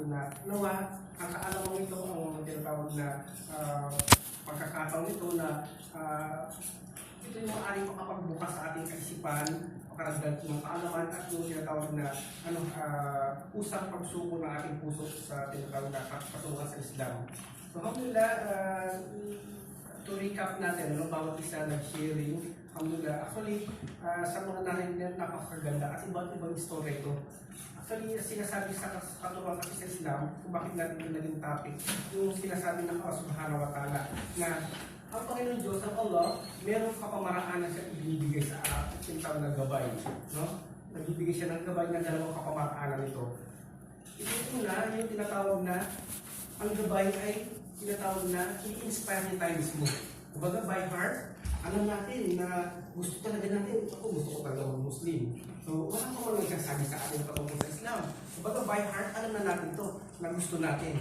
atin na nawa, ang kaalaman ito ang tinatawag na pagkakataon nito na ito yung maaaring makapagbukas sa ating kaisipan, makaragdag ng kaalaman at yung tinatawag na usang pagsuko ng ating puso sa tinatawag na patungan sa Islam. So, alhamdulillah, to recap natin, bawat isa nag-sharing, alhamdulillah, actually, sa mga narinig napakaganda at iba't ibang story ito. Actually, sinasabi sa katuruan kasi sa Islam, kung bakit natin naging topic, yung sinasabi ng Allah Subhanahu wa Ta'ala na ang Panginoon Diyos, ang Allah, meron kapamaraan na siya ibinibigay sa tinatawag na gabay. No? Nagbibigay siya ng gabay ng dalawang kapamaraanan nito. Ito na, yung tinatawag na, ang gabay ay tinatawag na i-inspire niya tayo mismo. Kumbaga, by heart, alam natin na gusto talaga natin, ako gusto ko talaga mag-Muslim. So, wala pa man nagsasabi sa atin patungkol sa Islam. Kumbaga, by heart, alam na natin to na gusto natin.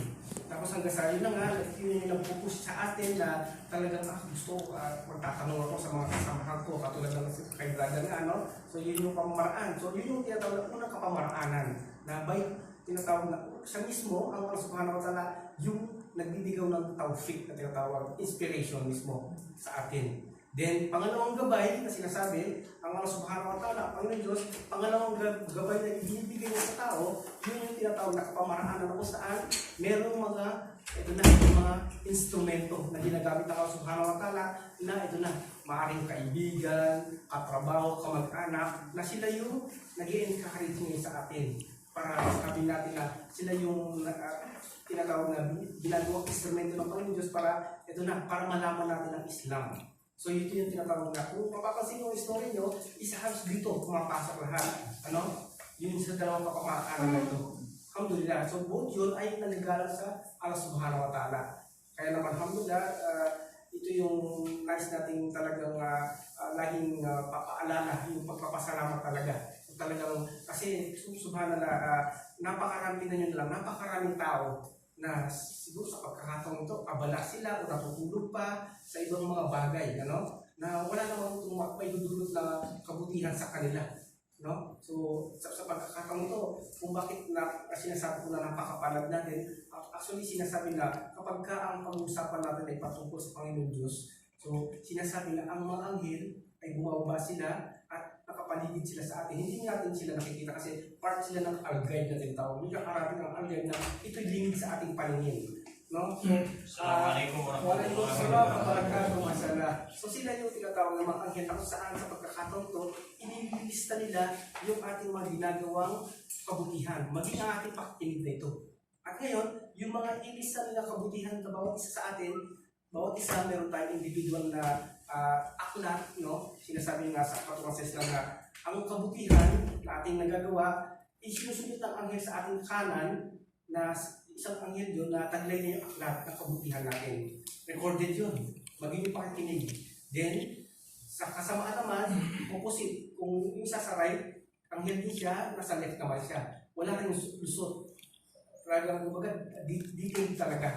Tapos hanggang sa yun na nga, yun yung nagpupush sa atin na talagang gusto ko, magtatanong ako sa mga kasamahan ko, katulad ng kay brother nga, no? So, yun yung pamamaraan. So, yun yung tinatawag na unang kapamaraanan na by tinatawag na siya mismo, ang Allah Subhanahu wa Ta'ala, yung nagbibigaw ng tawfik na tinatawag, inspiration mismo sa atin. Then, pangalawang gabay na sinasabi, ang Allah Subhanahu wa Ta'ala, Panginoon Diyos, pangalawang gabay na ibinibigay niya sa tao, yun yung tinatawag na kapamaraanan kung saan merong mga, ito na, mga instrumento na ginagamit ng Allah Subhanahu wa Ta'ala na ito na, maaaring kaibigan, katrabaho, kamag-anak, na sila yung nag-i-encourage niya sa atin. Para sabihin natin na sila yung tinatawag na ginagawang instrumento ng Panginoon Diyos para, ito na, para malaman natin ang Islam. So, ito yung tinatawag na, kung mapapansin yung story nyo, isa halos dito, pumapasok lahat. Ano? Yun sa dalawang kapamaraanan na ito. Alhamdulillah. So, both yun ay nagagalang sa Allah Subhanahu wa Ta'ala. Kaya naman, alhamdulillah, ito yung nice nating talagang laging papaalala, yung pagpapasalamat talaga. So, talagang, kasi, subhanallah, napakarami na yun lang, napakaraming tao na siguro sa pagkakataon ito, abala sila o natutulog pa sa ibang mga bagay, ano? Na wala namang may dudulot na kabutihan sa kanila. No? So, sa pagkakataon ito, kung bakit sinasabi ko na napakapalad natin, actually sinasabi na kapag ang pag-uusapan natin ay patungkol sa Panginoon Diyos, so sinasabi na ang mga anghel ay bumababa sila at nakapaligid sila sa atin. Hindi natin sila nakikita kasi part sila ng algae na tinatawag. Hindi nakarating ang algae na ito'y limit sa ating paningin. No? So, so sila yung tinatawag ng mga anghel na kung saan sa pagkakataon to, inilista nila yung ating mga ginagawang kabutihan. Maging ang ating pakikinig na ito. At ngayon, yung mga ilista nila kabutihan na bawat isa sa atin, bawat isa meron tayong individual na aklat, no? Sinasabi nga sa patungan sa Islam na ang kabutihan na ating nagagawa, isinusunod ng anghel sa ating kanan na isang anghel yun na taglay niya yung aklat ng kabutihan natin. Recorded yun. Maging yung pakikinig. Then, sa kasamaan naman, opposite. Kung yung isa sa right, anghel din siya, nasa left naman siya. Wala rin lusot. Talagang, kumbaga, detailed talaga.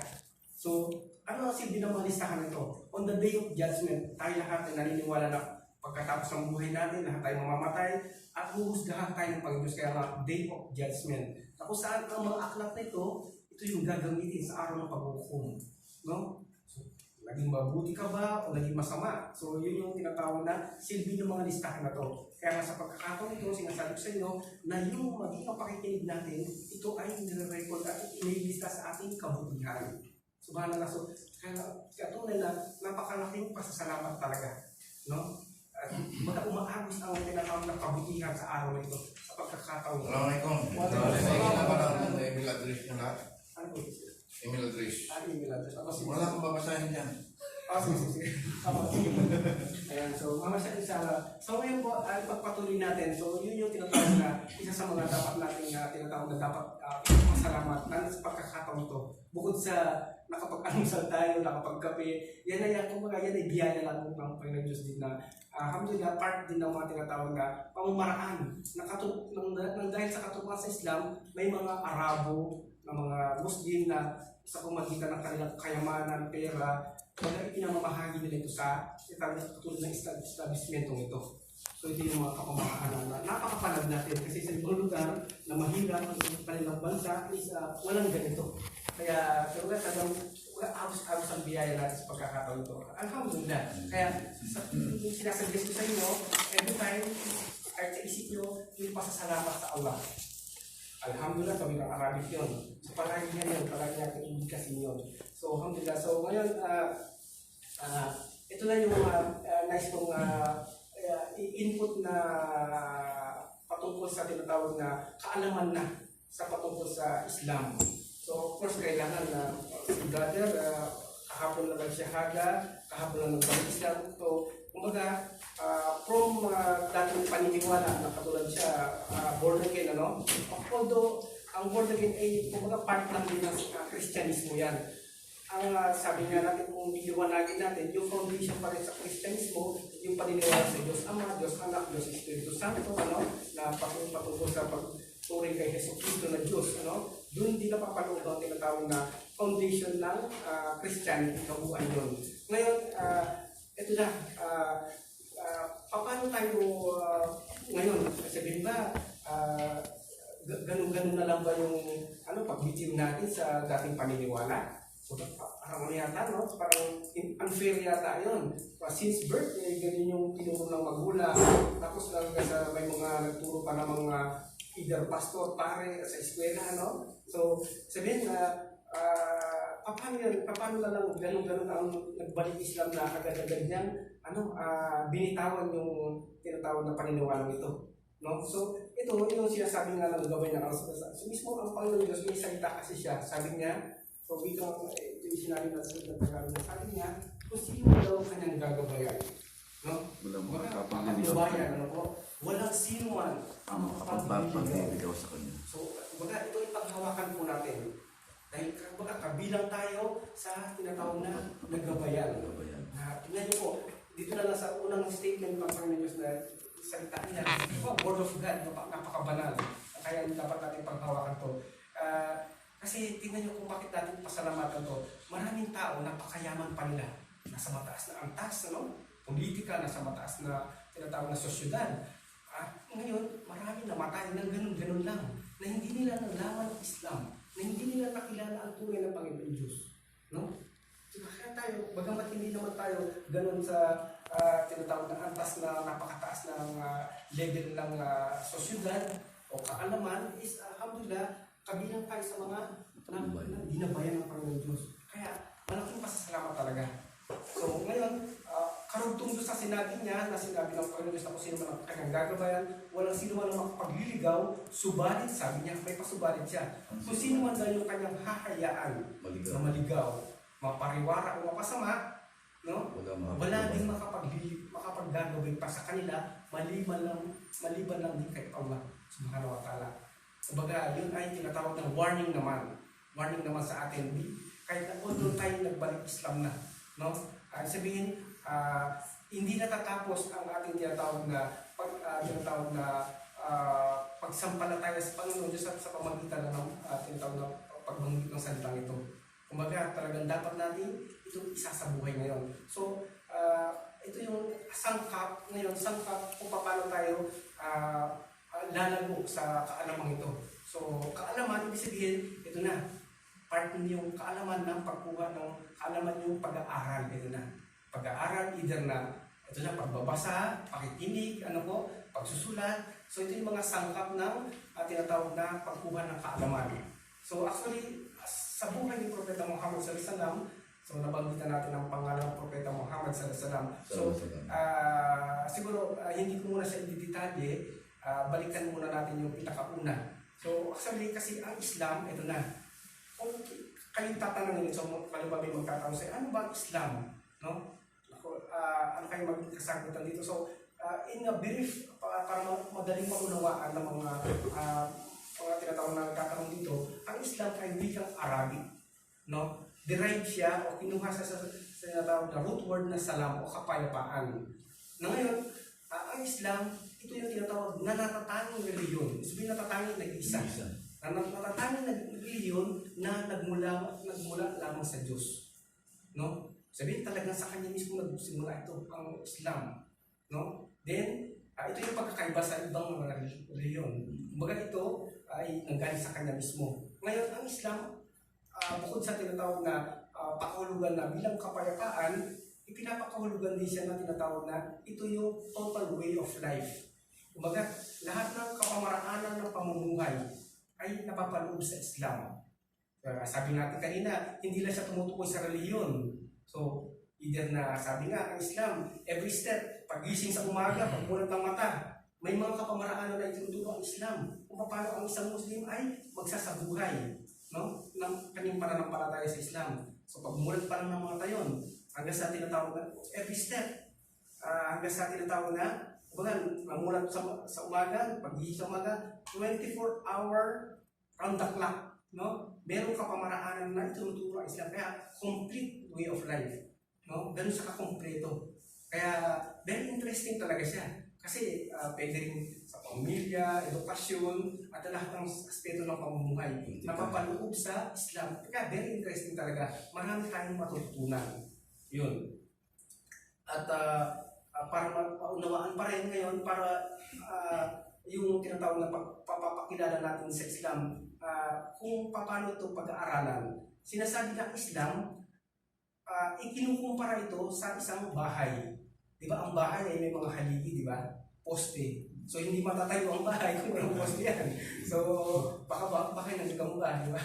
So, ano ang silbi ng mga listahan nito? On the day of judgment, tayo lahat ay naniniwala na pagkatapos ng buhay natin, lahat tayo mamamatay at huhusgahan tayo ng Panginoon. Kaya nga, day of judgment. Na kung saan ang mga aklat na ito yung gagamitin sa araw ng paghuhukom. No? So, naging mabuti ka ba o naging masama? So, yun yung tinatawag na silbi ng mga listahan na to. Kaya nga sa pagkakataon ito, sinasabi ko sa inyo na yung maging ang pakikinig natin, ito ay nire-record at inilista sa ating kabutihan. Subhanallah. So, kaya tunay na napakalaking pasasalamat talaga. No? At umaagos ang tinatawag na kabutihan sa araw na ito sa pagkakataon. Assalamualaikum. Waalaikumsalam. Email address nyo lahat? Ano po ito? Email address. Email address. Wala akong babasahin dyan. Sige. Ayan, so mamasya inshallah. So ngayon po, pagpatuloy natin. So yun yung tinatawag na isa sa mga dapat natin tinatawag na dapat masalamat na sa pagkakataon to. Bukod sa nakapag-almusal tayo, nakapagkape, yan na yan, kumbaga yan ay biyaya lang ng Panginoon Diyos din na alhamdulillah, part din ng mga tinatawag na pamamaraan. Nang dahil sa katuruan sa Islam, may mga Arabo, na mga Muslim na sa pamagitan ng kanilang kayamanan, pera, kaya ipinamamahagi nila ito sa katulad ng establishmentong ito. So ito yung mga kapamahalan na napakapanag natin kasi sa ibang lugar na mahirap ang kanilang bansa is walang ganito. Kaya talagang abos-abos ang biyaya natin sa pagkakataon ito. Alhamdulillah. Kaya sinasuggest ko sa inyo, every time, kahit sa isip nyo, yung pasasalamat sa Allah. Alhamdulillah, sabi ng Arabic yun. So palagi yan yun, palagi natin ibigkasin yun. So alhamdulillah. So ngayon, ito na yung nice kong input na patungkol sa tinatawag na kaalaman na sa patungkol sa Islam. So of course, kailangan na si brother, kahapon na nagsyahada, kahapon na nag-Islam. So kumbaga, from dating paniniwala na katulad siya, born again, ano? Although, ang born again ay kumbaga part lang din ng Kristyanismo yan. Ang sabi nga natin, kung iliwanagin natin, yung foundation pa rin sa Kristyanismo, yung paniniwala sa Diyos Ama, Diyos Anak, Diyos Espiritu Santo, ano? Na patungkol sa pagturing kay Hesus Cristo na Diyos, ano? Doon din napapanood ang tinatawag na foundation ng Christianity, kabuuan yun. Ngayon, ito na, paano tayo ngayon? Sabihin ba, ganun-ganun na lang ba yung pag-victim natin sa dating paniniwala? So, parang yata, no? Parang unfair yata yun. Since birth, ganyan yung tinuro ng magulang. Tapos may mga nagturo pa ng mga either pastor, pare, sa eskwela, no? So, sabihin na, paano na lang ganun-ganun ang nagbalik Islam na agad-agad niyan, binitawan yung tinatawag na paniniwalang ito. No? So, ito yung sinasabi nga ng gawin ng Allah. So, mismo ang Panginoon Diyos, may salita kasi siya. Sabi niya, so ito yung sinabi natin ng Tagalog. Sabi niya, kung sino daw kanyang gagabayan. No? Gagabayan, ano po? Walang sino man ang makapagpapagbigaw sa kanya. So, baga ito yung paghawakan po natin. Dahil baga kabilang tayo sa tinatawag na naggabayan. Tingnan niyo po, dito na lang sa unang statement ng Panginoon Diyos na salita niya, Word of God, napakabanal. Kaya dapat natin paghawakan to. Kasi tingnan niyo kung bakit natin pasalamatan to. Maraming tao, napakayaman pa nila. Nasa mataas na antas, politika, nasa mataas na tinatawag na sosyedad. Ngayon, marami namatay ng ganun-ganun lang. Na hindi nila nalaman ang Islam. Na hindi nila nakilala ang tunay ng Panginoon Diyos. No? Kaya tayo, bagamat hindi naman tayo ganun sa tinatawag na antas na napakataas ng level ng sosyedad o kaalaman is alhamdulillah, kabilang tayo sa mga dinabayan ng Panginoon Diyos. Kaya malaking pasasalamat talaga. So ngayon, karugtong doon sa sinabi niya, na sinabi ng Panginoon Diyos na kung sino man ang kanyang gagabayan, walang sino man ang makapagliligaw, subalit, sabi niya, may pasubalit siya. Kung sino man daw yung kanyang hahayaan na maligaw, mapariwara o mapasama, no? Wala din makapaggagawin pa sa kanila, maliban lang din kay Allah subhanahu wa ta'ala. Kumbaga, yun ay tinatawag ng warning naman sa atin. Kahit na although tayo nagbalik Islam na, no? Sabihin, hindi natatapos ang ating tinatawag na pagsampalataya sa Panginoon Diyos sa pamagitan ng tinatawag na pagbanggit ng salitang ito. Kumbaga, talagang dapat natin itong isa sa buhay ngayon. So, ito yung sangkap kung paano tayo lalago sa kaalamang ito. So, kaalaman, ibig sabihin, ito na. Part yung kaalaman ng pagkuha ng kaalaman yung pag-aaral. Ito na. Pag-aaral, either na, ito na, pagbabasa, pakikinig, pagsusulat. So, ito yung mga sangkap ng tinatawag na pagkuha ng kaalaman. So, actually, sa buhay ni Propeta Muhammad SAW, so nabanggitan natin ang pangalan ng Propeta Muhammad SAW. So, siguro, hindi ko muna siya i-detalye, balikan muna natin yung pinakauna. So, actually, kasi ang Islam, ito na. Kung kayong tatanungin, so kalubab yung magtatanong sa'yo, ano ba ang Islam? No? Ano kayo magkasagutan dito? So, in a brief, para madaling maunawaan ng mga tinatawag na nagtatanong dito, ang Islam ay wikang Arabic. No? Derived siya o kinuha sa tinatawag na root word na salam o kapayapaan. Na ngayon, ang Islam, ito yung tinatawag na natatanging reliyon. Sabihin natatanging nag-iisa. Natatanging reliyon na nagmula lamang sa Diyos. No? Sabihin talagang sa kanya mismo nagsimula ito, ang Islam. No? Then, Ito yung pagkakaiba sa ibang mga reliyon. Kumbaga ito ay nanggaling sa kanya mismo. Ngayon, ang Islam, bukod sa tinatawag na pakahulugan na bilang kapayapaan, ipinapakahulugan din siya na tinatawag na ito yung total way of life. Kumbaga, lahat ng kapamaraanan ng pamumuhay ay napapaloob sa Islam. Sabi natin kanina, hindi lang siya tumutukoy sa reliyon. So, either na sabi nga, ang Islam, every step, pagising sa umaga, pagmulat ng mata, may mga kapamaraanan na itinuturo ang Islam kung paano ang isang Muslim ay magsasabuhay, no? Ng kanyang pananampalataya sa Islam. So, pagmulat pa lang ng mata yun, hanggang sa tinatawag na every step, hanggang sa tinatawag na mamulat sa umaga, pagising sa umaga, 24-hour round the clock, no? Meron kapamaraanan na itinuturo ang Islam, kaya complete way of life, no? Ganun siya kakompleto. Kaya very interesting talaga siya. Kasi pwede rin sa pamilya, edukasyon, at lahat ng aspeto ng pamumuhay napapaloob sa Islam. Kaya very interesting talaga. Marami tayong matututunan. Yun. At para maunawaan pa rin ngayon, para yung tinatawag na papapakilala natin sa Islam, kung paano ito pag-aaralan. Sinasabi ng Islam, ikinukumpara ito sa isang bahay. Diba ang bahay ay may mga haligi, diba? Poste. So hindi matatayo ang bahay kung walang poste yan. So baka nagkamuka, diba?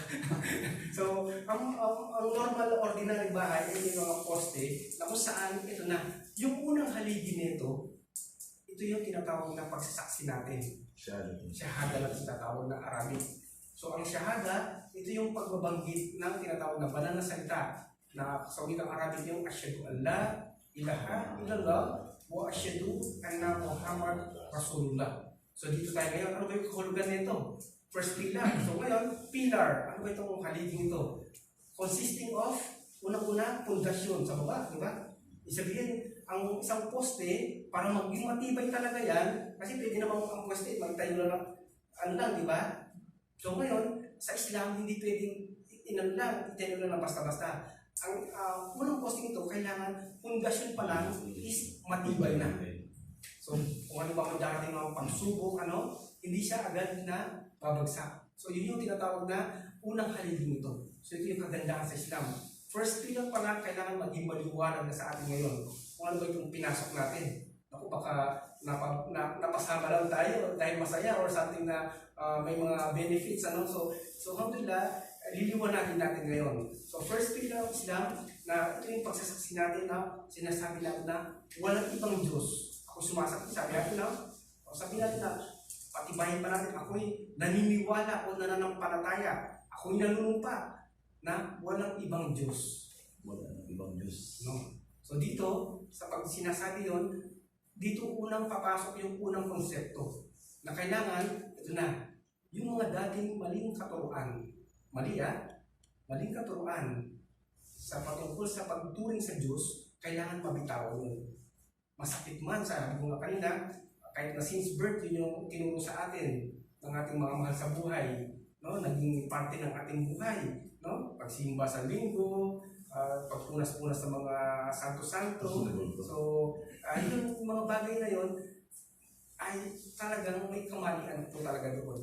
So ang normal ordinary bahay ay may mga poste na kung saan ito na. Yung unang haligi nito, ito yung tinatawag na pagsasaksi natin. Shahada na tinatawag na Arabic. So ang shahada, ito yung pagbabanggit ng tinatawag na banal na salita na sa wikang Arabic yung asyhadu an la ilaha illallah wa asyhadu anna Muhammad Rasulullah. So dito tayo ngayon, ano ba yung kahulugan nito? First pillar. So ngayon, pillar. Ano ba itong haliging ito? Consisting of, unang-una, pundasyon sa baba, di ba? Isabihin, ang isang poste, para maging matibay talaga yan, kasi pwede naman ang poste, magtayo na lang, di ba? So ngayon, sa Islam, hindi pwedeng itayo lang basta-basta. Ang unang posting ito, kailangan pundasyon pa lang is matibay na. So, kung ano ba ang darating mga pagsubok, hindi siya agad na babagsak. So, yun yung tinatawag na unang haligi nito. So, ito yung kagandahan sa Islam. First pillar pa lang, kailangan maging maliwanag na sa atin ngayon. Kung ano ba itong pinasok natin. Naku, baka napasama lang tayo dahil masaya or something na may mga benefits. So alhamdulillah, liliwanagin natin ngayon. So first pillar of Islam, na ito yung pagsasaksi natin na sinasabi natin na walang ibang Diyos. Ako sumasabi, sabi natin na patibayin pa natin, ako'y naniniwala o nananampalataya. Ako'y nanunumpa na walang ibang Diyos. Walang ibang Diyos. No? So dito, sa pag sinasabi yun, dito unang papasok yung unang konsepto na kailangan, ito na, yung mga dating maling katuruan. Maling katuruan sa patungkol sa pagturing sa Diyos, kailangan mabitawan yun. Masakit man, sabi ko nga kanina, kahit na since birth, yun yung tinuro sa atin ng ating mga mahal sa buhay, no? Naging parte ng ating buhay, no? Pagsimba sa linggo, pagpunas-punas sa mga santo-santo. So, yung mga bagay na yun ay talagang may kamalian po talaga doon.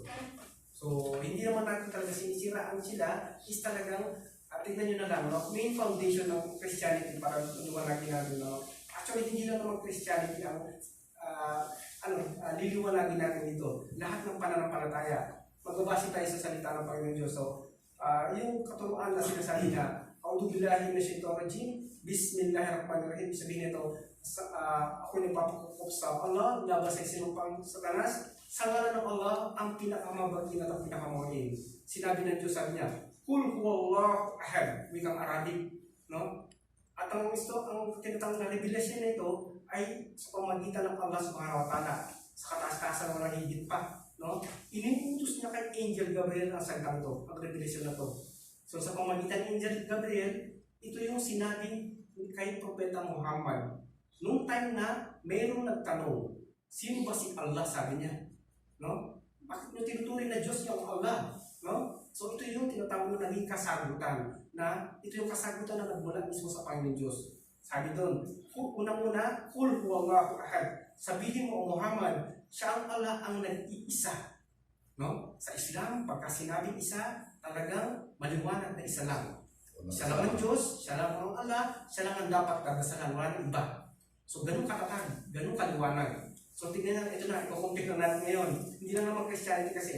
So, hindi naman natin talaga sinisiraan sila, is talagang, tignan nyo na lang, main foundation ng Christianity para liwanagin natin. Actually, hindi lang naman Christianity ang liliwanagin natin dito. Lahat ng pananampalataya, magbabase tayo sa salita ng Panginoon Diyos. So, yung katuruan na sinasabi na, A'udhu billahi minasyaitonir rajim, Bismillahirrahmanirrahim. Sabihin nito, ako nagpapakukup sa Allah, laban sa isinumpang Satanas. Sa ngalan ng Allah, ang pinakamabagin at ang pinakamuhin. Sinabi ng Diyos, sabi niya, Kul huwallahu ahad, wikang Arabic, no? At ang tinatawag na revelasyon na ito ay sa pamagitan ng Allah subhanahu wa ta'ala, sa kataas-taasan ng higit pa, no? Iniutos niya kay Angel Gabriel ang salitang ito, ang revelasyon na ito. So sa pamagitan ng Angel Gabriel, ito yung sinabi kay Propeta Muhammad. Noong time na mayroong nagtanong, sino ba si Allah, sabi niya? No? Bakit nyo tinuturing na Diyos yung Allah? No? So ito yung tinatawag na naging kasagutan, na ito yung kasagutan na nagmula mismo sa Panginoon Diyos. Sabi doon, unang-una, Kul huwallahu ahad. sabihin mo, O Muhammad, siya ang Allah ang nag-iisa. No? Sa Islam, pagka sinabing isa, talagang maliwanag na isa lang. Siya lang ang Diyos, siya lang ang Allah, siya lang ang dapat dadasalan, wala nang iba. So, ganun katatag, ganun kaliwanag. So, tingnan natin, ito na, ikukumpit na natin ngayon. Hindi lang naman Christianity kasi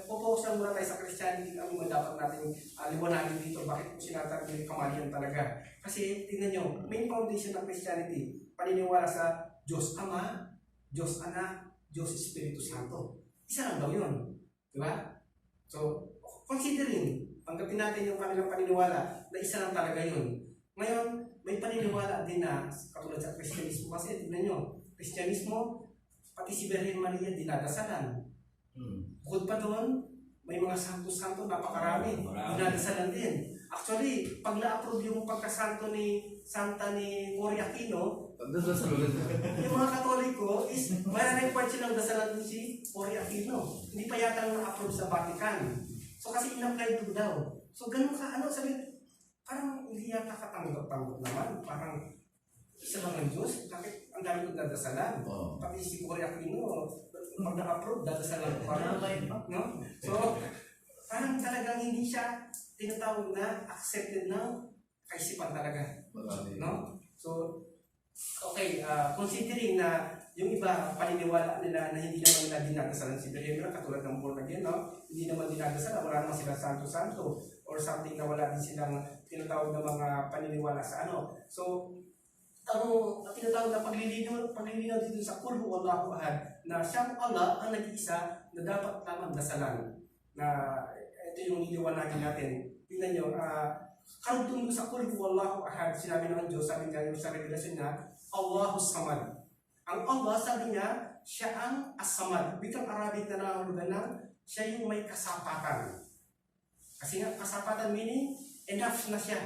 focus lang muna tayo sa Christianity, ang mga dapat natin liwanagin dito. Bakit po sinasabi ng kamalian talaga? Kasi, tingnan nyo, main foundation ng Christianity, paniniwala sa Diyos Ama, Diyos Anak, Diyos Espiritu Santo. Isa lang daw yun. Diba? So, considering, tanggapin natin yung kanilang paniniwala na isa lang talaga yun. Ngayon, may paniniwala din na katulad sa Kristyanismo kasi tignan nyo, Kristyanismo, pati si Birhen Maria dinadasalan. Bukod pa doon, may mga santo-santo, napakarami, dinadasalan din. Actually, pag na-approve yung pagkasanto ni Santa ni Cory Aquino, yung mga Katoliko is may part silang dasalan si Cory Aquino. Hindi pa yata na-approve sa Vatican. So kasi in-apply to daw. So ganun ka, sabi, parang hindi yata katanggap-tanggap naman. Parang isa lang ang Diyos, bakit ang dami kong dadasalan? Pati si Cory Aquino, pag na-approve, dadasalan ko parang no? So, parang talagang hindi siya tinatawag na accepted na kaisipan talaga. No? So, okay, considering na yung iba paniniwala nila na hindi naman nila dinadasalan si Birhen Maria, katulad ng born again, no? Hindi naman dinadasalan, wala naman sila santo-santo or something na wala din silang tinatawag na mga paniniwala sa ano. So, ang tinatawag na paglilinaw dito sa Qul Huwallahu Ahad na siyang Allah ang nag-iisa na dapat lamang dasalan. Na ito yung iliwanagin natin. Tingnan nyo, karugtong sa Qul Huwallahu Ahad, sinabi ng Diyos, sabi nga yung sa revelasyon na Allahus Samad. Ang Allah, sabi niya, siya ang As-Samad. Wikang Arabic na nangangulugan ng siya yung may kasapatan. Kasi nga, kasapatan meaning enough na siya.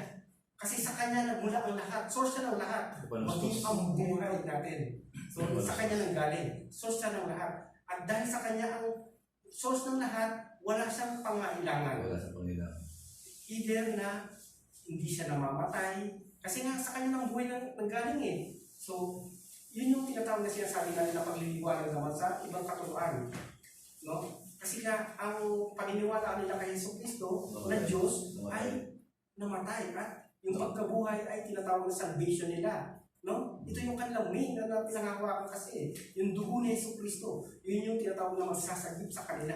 Kasi sa kanya nagmula ang lahat. Source siya ng lahat. Maging ang buhay natin. So, sa kanya nang galing. Source siya ng lahat. At dahil sa kanya ang source ng lahat, wala siyang pangailangan. Wala sa Panginoon. Either na hindi siya namamatay. Kasi nga sa kanya ng buhay nang galing eh. So, yun yung tinatawag na sinasabi natin na pagliliwanag naman sa ibang katuluan. No? Kasi nga, ang paniniwala nila kay Jesucristo na Diyos ay namatay at yung pagkabuhay ay tinatawag na salvation nila. No? Ito yung kanilang main na pinangahawakan kasi. Yung dugo ni Jesucristo, yun yung tinatawag na magsasagip sa kanila.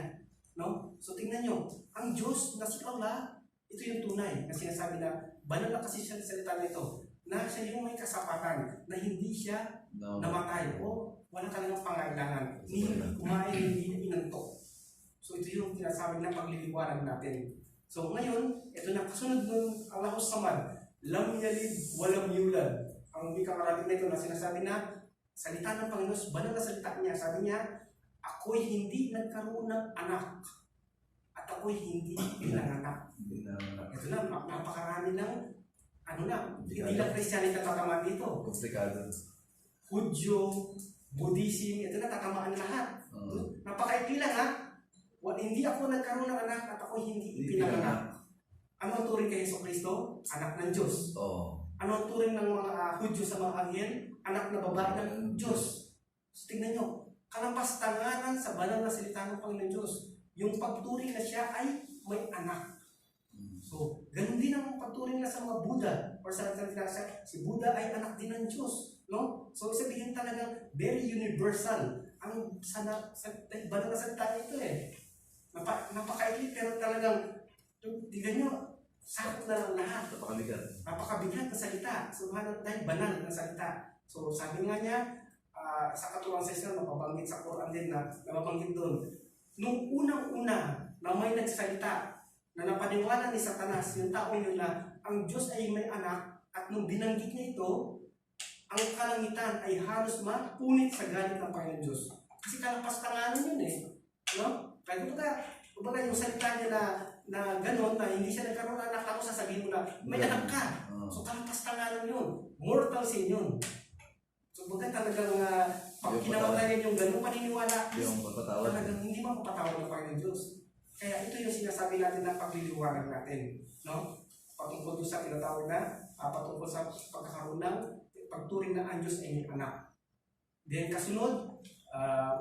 No? So tingnan nyo, ang Diyos na si Allah, ito yung tunay na sinasabi na banal na kasi siya sa salita nito na siya yung may kasapatan na hindi siya namatay o wala talagang pangailangan. Hindi kumain, hindi inantok. So ito yung tinasabi na pagliliwanag natin. So ngayon, ito na kasunod ng Allahus Samad, lam yalid walam yulad. Ang wikang Arabic na ito na sinasabi na salita ng Panginoon, banal na salita niya. Sabi niya, ako'y hindi nagkaroon ng anak at ako'y hindi pinanganak. Ito na, napakarami ng hindi lang Christianity na tatamaan dito. Komplikado. Hudyo, Buddhism, ito na tatamaan lahat. Napakaikli lang ha. Hindi ako nagkaroon ng anak at ako hindi ipinanganak. Ano ang turing kay Jesucristo? Anak ng Diyos. Ano ang turing ng mga Hudyo sa mga anghel? Anak na babae ng Diyos. So, tingnan nyo, kalampastanganan sa banal na salita ng Panginoon Diyos. Yung pagturing na siya ay may anak. So, ganun din ang pagturing na sa mga Buddha or sa si Buddha ay anak din ng Diyos. No? So, sabihin talagang very universal ang banal na salita nito eh. Napakaikli pero talagang tignan nyo, sakot na lang lahat. Napakabigat na salita. So, dahil banal na salita. So, sabi nga niya, sa katulong sa Islam, napabanggit sa Quran din na napabanggit doon. Nung unang-una na may nagsalita na napaniwala ni Satanas, yung taong yun na ang Diyos ay may anak at nung binanggit niya ito, ang kalangitan ay halos mapunit sa galit ng Panginoon Diyos. Kasi kalapas-tanganan yun eh. No? Kaya kumbaga yung salita niya na gano'n, na hindi siya nagkaroon ng anak, ako sasabihin mo na, may anak ka. So kalapas-tanganan yun. Mortal sin yun. So kumbaga talagang pag kinamatayan yung gano'n paniniwala, talagang hindi mapapatawad ng Panginoon Diyos. Kaya ito yung sinasabi natin na pagliliwanag natin. No? Patungkol doon sa tinatawag na, patungkol sa pagkakaroon ng pagturing na ang Diyos ay may anak. Then kasunod,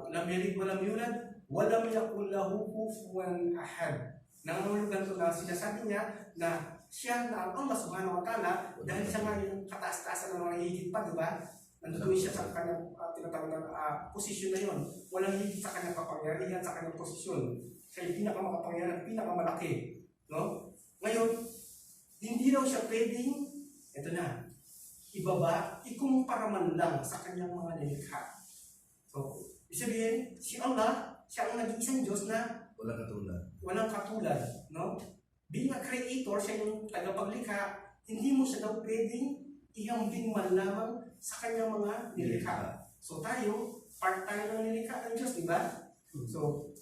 lam yalid walam yulad, walam yakul lahu kufuwan ahad. Nangangulugan to na sinasabi niya na siya na ang Allah subhanahu wa ta'ala dahil siya nga yung kataas-taasan ng mga higit pa, di ba? Nandoon siya sa kanyang tinatawag na posisyon na yun. Walang higit sa kanyang kapangyarihan, sa kanyang posisyon. Siya yung pinakamakapangyarihan, pinakamalaki. No? Ngayon, hindi raw siya pwedeng, ito na, ibaba, ikumpara man lang sa kanyang mga nilikha. So, ibig sabihin, si Allah, siya ang nag-iisang Diyos na Walang katulad. walang katulad, no? Being a creator, siya yung tagapaglikha, hindi mo siya daw pwedeng ihambing man lamang sa kanyang mga nilikha. So tayo, part tayo ng nilikha ng Diyos, di ba? So,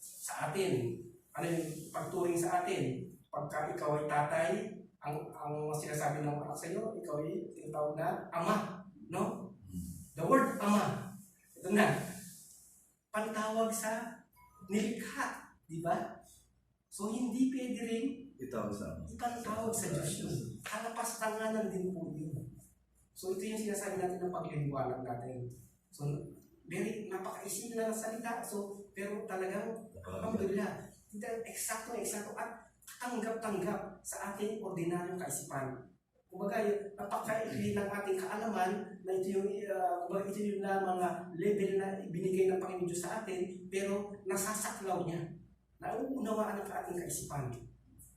sa atin, ano yung pagturing sa atin? Pagka ikaw ay tatay, ang sinasabi ng anak sa iyo, ikaw ay tinatawag na ama, no? The word ama, ito na, pantawag sa nilikha, di ba? So hindi pwede rin Ito ang sama. ipantawag sa Diyos yun. Kalapastanganan din po yun. So ito yung sinasabi natin ng pagliliwanag natin. So very napakaisip na ng salita. So pero talagang alhamdulillah, hindi eksakto at tanggap-tanggap sa ating ordinaryong kaisipan. Kumbaga, napakaikli ng ating kaalaman na ito yung, ito yung mga level na binigay ng Panginoon Diyos sa atin, pero nasasaklaw niya. Nauunawaan ng ating kaisipan.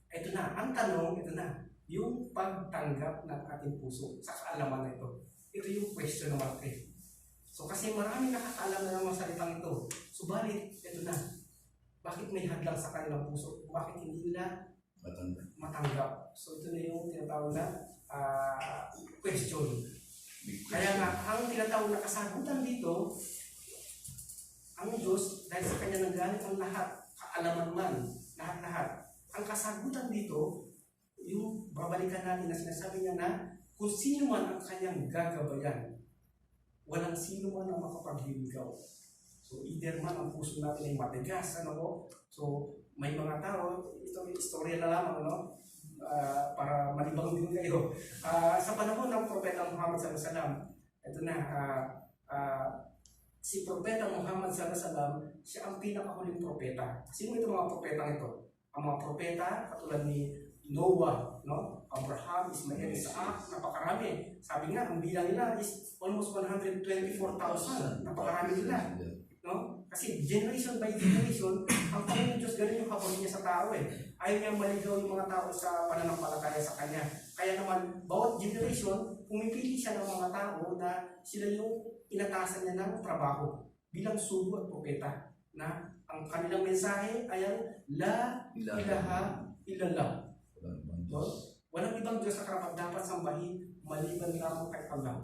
Ito na, ang tanong, ito na, yung pagtanggap ng ating puso sa kaalaman na ito. Ito yung question number 3. So kasi marami nakakaalam na ng mga salitang ito. Subalit, ito na, bakit may hadlang sa kanilang puso? Bakit hindi nila matanggap? So ito na yung tinatawag na question. Kaya nga, ang tinatawag na kasagutan dito, ang Diyos, dahil sa Kanya nanggaling ang lahat, kaalaman man, lahat-lahat. Ang kasagutan dito, yung babalikan natin na sinasabi niya na kung sino man ang Kanyang gagabayan, walang sino man ang makapaghiligaw. So either man ang puso natin ay matigas, ano po? So may mga tao, ito may istorya na lamang, ano? Para malibang din kayo. Sa panahon ng Propeta Muhammad sallallahu alaihi wasallam, ito na, si Propeta Muhammad sallallahu alaihi wasallam, siya ang pinakahuling propeta. Sino itong mga propeta ito? Ang mga propeta katulad ni Noah, no? Abraham, Ismael, Isaac, napakarami. Sabi nga, ang bilang nila is almost 124,000. Napakarami nila. No? Kasi generation by generation, ang Panginoon Diyos ganun yung habol niya sa tao eh. Ayaw niya maligaw yung mga tao sa pananampalataya sa Kanya. Kaya naman, bawat generation, pumipili siya ng mga tao na sila yung inatasan niya ng trabaho bilang sugo at propeta. Na ang kanilang mensahe ay ang La ilaha illallah. No? Walang ibang Diyos na karapat dapat sambahin maliban lamang kay Allah.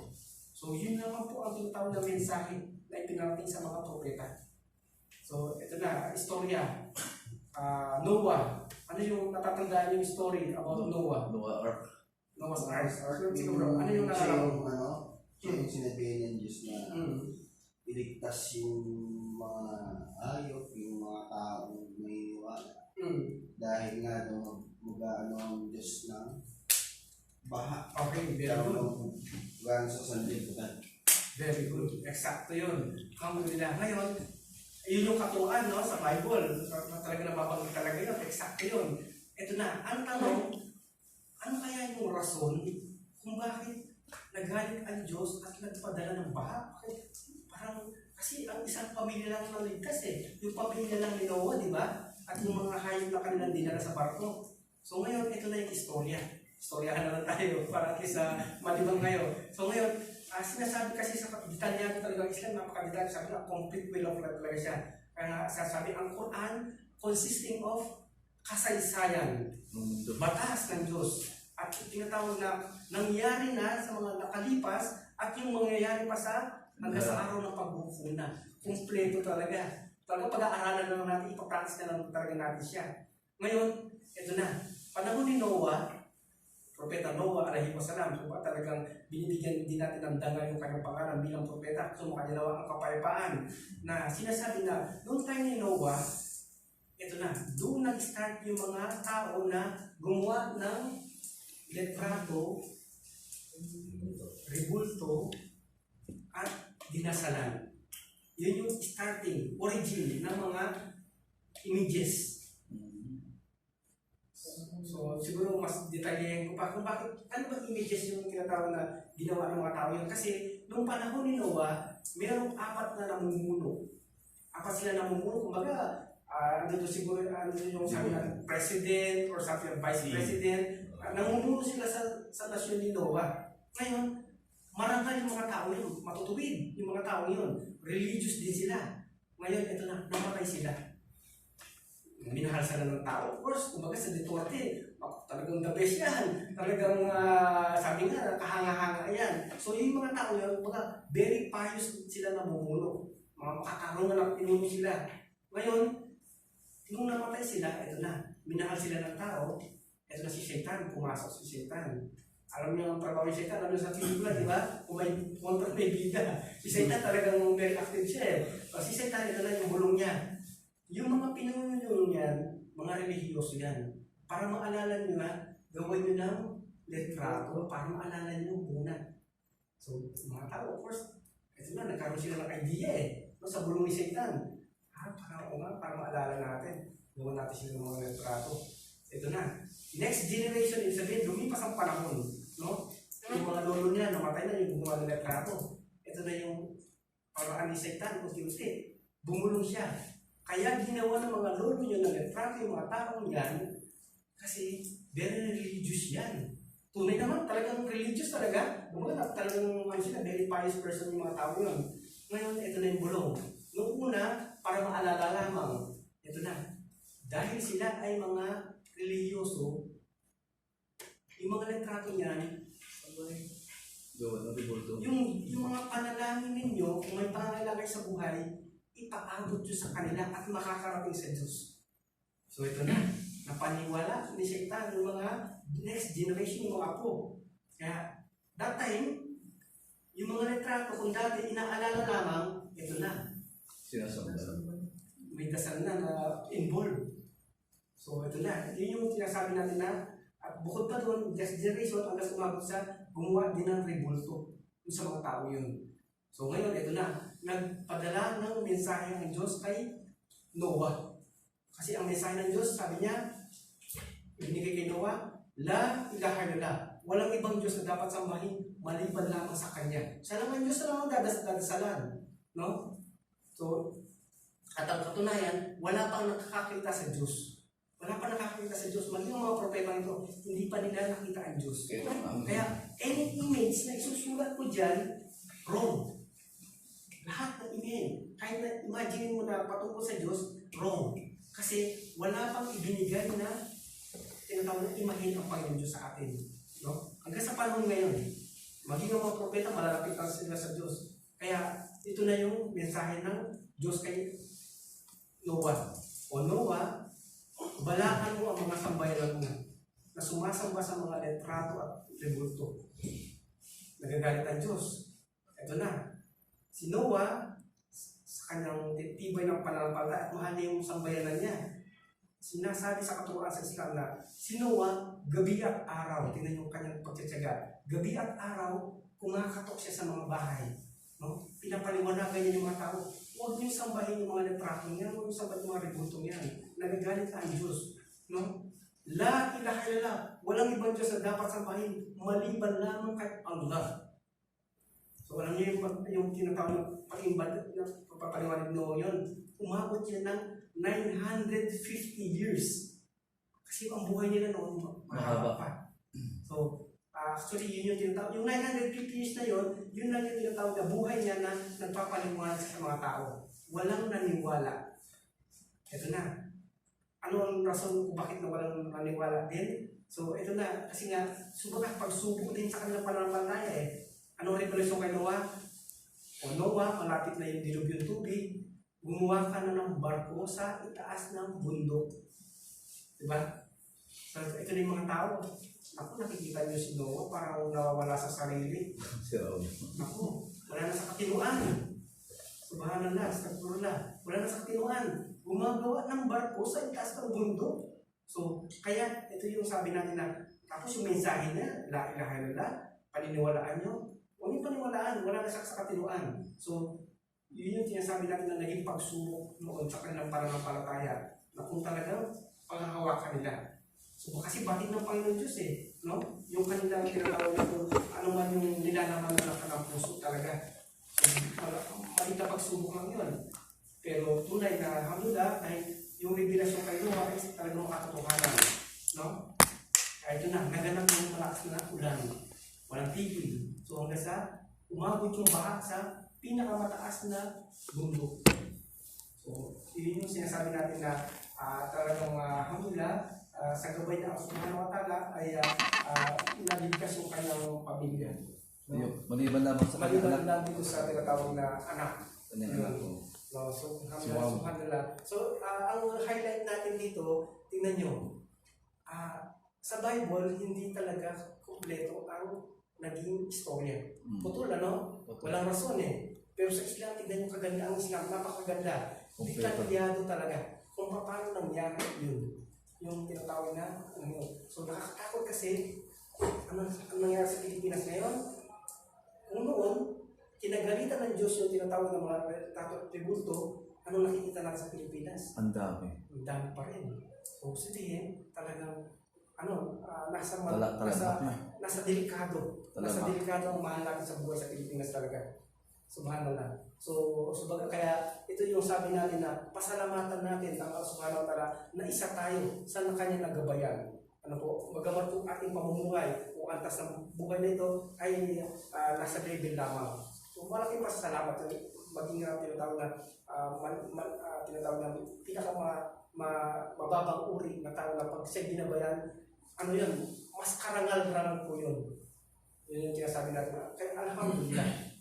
So yun naman po ang tinatawag na mensahe na ipinarating sa mga propeta. So ito na, istorya. Noah. Ano yung natatandaan yung story about Noah? Noah's Ark. Siguro, ano yung Siya yung sinabihin ng Diyos na iligtas yung mga hayop, yung mga taong may iniwala. Dahil nga daw mag-ano ang Diyos ng baha. Okay, very good. Gano'n sa sanlibutan. Very good. Eksakto yun. Alhamdulillah. Ngayon, yun yung katuan, no, sa Bible. Talaga nababanggit talaga yun. Eksakto yun. Ito na, ang tanong, ano kaya yung rason kung bakit nagalit ang Diyos at nagpadala ng baha? Parang, kasi ang isang pamilya lang naligtas eh. Yung pamilya lang ni Noah, di ba? At yung mga hayop na kanilang dinala sa barko. So ngayon, ito na yung istorya. Istoryahan na lang tayo para at least malibang kayo. So ngayon, sinasabi kasi sa detalyado talagang Islam, napaka-detalye, sabi na complete will of life talaga siya. Kaya sasabi, ang Quran consisting of kasaysayan, batas ng Diyos, at tinatawag na nangyari na sa mga nakalipas at yung mangyayari pa sa hanggang sa araw ng paghuhuna. Kompleto talaga. Talaga pag-aaralan na lang natin, ipapractice na lang talaga natin siya. Ngayon, ito na, panahon ni Noah, Propeta Noah, alayhi wasalam, kung ba talagang binibigyan din natin ng danga yung kanyang pangalan bilang propeta, kung makanilawa ang kapayapaan, na sinasabi na, noong time ni Noah, ito na, doon nag-start yung mga tao na gumawa ng letrato, rebulto, at dinasalan. Yun yung starting, origin ng mga images. So, siguro mas detalyahin ko pa kung bakit, ano ba images yung tinatawag na ginawa ng mga tao yun. Kasi, nung panahon ni Noah, mayroong 4 na namumuno. 4 sila namumuno, kumbaga, ano to siguro, ano yung sabi natin, president or sabi ng vice president, namumuno sila sa nasyon ni Noah. Ngayon, marangal yung mga tao yun, matutuwid yung mga tao yun, religious din sila. Ngayon, ito na, namatay sila. Minahal sila ng tao. Of course, kumbaga sa Duterte, talagang the best yan. Talagang, sabi nga, kahanga-hanga yan. So, yung mga tao yun, kumbaga, very pious sila namumuno. Mga makakarungan ng pinuno sila. Ngayon, nung namatay sila, ito na, minahal sila ng tao, ito na si Satan, pumasok si Satan. Alam niyo ang trabaho ni Satan, ano sa pelikula, di ba? Kung may kontra may bida. Si Satan talagang very active siya eh. O, si Satan, ito na yung bulong niya. Yung mga pinuno niyan, mga relihiyoso yan. Para maalala nyo na, gawin nyo ng letrato para maalala nyo muna. So, mga tao, of course, ito na, nagkaroon sila ng idea eh. No, sa bulong ni Satan. Para maalala natin. Gawin natin sila ng mga letrato. Ito na. Next generation, ibig sabihin, lumipas ang panahon. No? Yung mga lolo niya, namatay na yung gumawa ng letrato. Ito na yung paraan ni Satan, unti-unti. Bumulong siya. Kaya ginawa ng mga lolo niya ng letrato yung mga taong yan kasi very religious yan. Tunay naman, talagang religious talaga. Bumaga talagang very pious person yung mga tao yun. Ngayon, ito na yung bulong. Noong una, para maalala lamang, ito na. Dahil sila ay mga religiyoso, yung mga letrato niyan, yung mga panalangin ninyo, kung may pangangailangan sa buhay, ipaabot nyo sa kanila at makakarating sa Diyos. So ito na, napaniwala ni Satan yung mga next generation, yung mga apo. Kaya, that time, yung mga letrato, kung dati inaalala lamang, ito na. May dasal na involved. So ito na, yun yung sinasabi natin na, at bukod pa doon, next generation, hanggang umabot sa gumawa din ng rebulto sa mga tao yun. So ngayon, ito na, nagpadala ng mensahe ng Diyos kay Noah. Kasi ang mensahe ng Diyos, sabi niya, ibinigay kay Noah, La ilaha illallah. Walang ibang Diyos na dapat sambahin, maliban lamang sa Kanya. Siya lang ang Diyos na lang dadasalan. No? So, at ang katunayan, wala pang nakakakita sa Diyos. Wala pang nakakakita sa Diyos. Maging ang mga propeta ito, hindi pa nila nakita ang Diyos. Kaya, any image na isusulat ko dyan, wrong. Lahat ng email, kahit na imagine mo na patungkol sa Diyos, wrong. Kasi wala pang ibinigay na tinatawag na imahin ang Panginoon Diyos sa atin. No? Hanggang sa panahon ngayon, maging ang mga propeta, malalapit ang sila sa Diyos. Kaya ito na yung mensahe ng Diyos kay Noah. O Noah, balaan mo ang mga sambayanan mo na sumasamba sa mga letrato at rebulto. Nagagalit ang Diyos. Ito na. Si Noah, sa kanyang tibay ng pananampalataya at mahal niya yung sambayanan niya. Sinasabi sa katuruan sa Islam na si Noah, gabi at araw, tingnan yung kanyang pagtsatsaga, gabi at araw, kumakatok siya sa mga bahay. No? Pinapaliwanagan niya yung mga tao, huwag niyo sambahin yung mga letratong yan, huwag niyo sambahin yung mga rebultong yan. Nagagalit ang Diyos. No? La ilaha illallah, walang ibang Diyos na dapat sambahin, maliban lamang kay Allah. So alam niyo yung tinatawag ng pag-imbad na pagpapaliwanag noon yun, umabot yan ng 950 years. Kasi ang buhay nila noon mahaba pa. So actually yun yung tinatawag, yung 950 years na yun lang yung tinatawag na buhay niya na nagpapaliwanag sa mga tao. Walang naniwala. Ito na. Ano ang rason kung bakit na walang naniwala din? So ito na, kasi nga, subagat pagsubok din sa kanilang pananampalataya eh. Ano revelasyon kay Noah? O Noah, malapit na yung dilubyo tubig, gumawa ka na ng barko sa itaas ng bundok. Diba? So ito na yung mga tao. Ako, nakikita niyo si Noah, parang nawawala sa sarili. Ako, wala na sa katinuan. Subhanallah, astagfirullah. Wala na sa katinuan. Gumagawa ng barko sa itaas ng bundok. So, kaya, ito yung sabi natin na, tapos yung mensahe niya, la ilaha illallah, paniniwalaan nyo, Huwag niyo paniwalaan, wala na sa katinuan. So, yun yung sinasabi natin na naging pagsubok noon sa kanilang pananampalataya na kung talagang panghahawakan nila. So, kasi batid ng Panginoon Diyos no? Yung kanilang tinatawag na kung ano man yung nilalaman na ng puso talaga. So, malit na pagsubok lang yun. Pero tunay na alhamdulillah, kahit yung revelasyon kay Noah ay talagang makatotohanan. No? Kaya ito na, naganap yung malakas na ulan. Walang tigil. So hanggang sa umabot yung baha sa pinakamataas na bundok. So yun yung sinasabi natin na talagang alhamdulillah, sa gabay na Subhanahu wa Ta'ala ay naligtas yung kanyang pamilya. No? Maliban lamang sa kanyang Maliban anak. lang dito sa tinatawag na anak. Kanyang anak ko. No, so, alhamdulillah. So, ang highlight natin dito, tingnan nyo, sa Bible, hindi talaga kumpleto ang naging istorya. Putol, Walang rason Pero sa Islam, tingnan nyo kaganda ang Islam, napakaganda. Detalyado talaga kung paano nangyari yun. Yung tinatawag na, So, nakakatakot kasi, ano nangyari sa Pilipinas ngayon? Kung noon, kinagalitan ng Diyos yung tinatawag ng mga tribulto, ano nakikita natin sa Pilipinas? Ang dami. Ang dami pa rin. So, sabihin, talagang, nasa delikado. Nasa delikado ang mahal natin sa buhay sa Pilipinas talaga. Subhanallah. So kaya ito yung sabi natin na pasalamatan natin ang Allah Subhanahu wa Ta'ala na isa tayo sa kanya nagabayan. Bagamat kung ating pamumuhay o antas ng buhay na ito ay nasa level lamang. So malaking pasasalamat maging tinatawag na mababang uri na tao na pag siya ginabayan, mas karangal-rangal po yun. Yun yung sinasabi natin. Kaya alhamdulillah.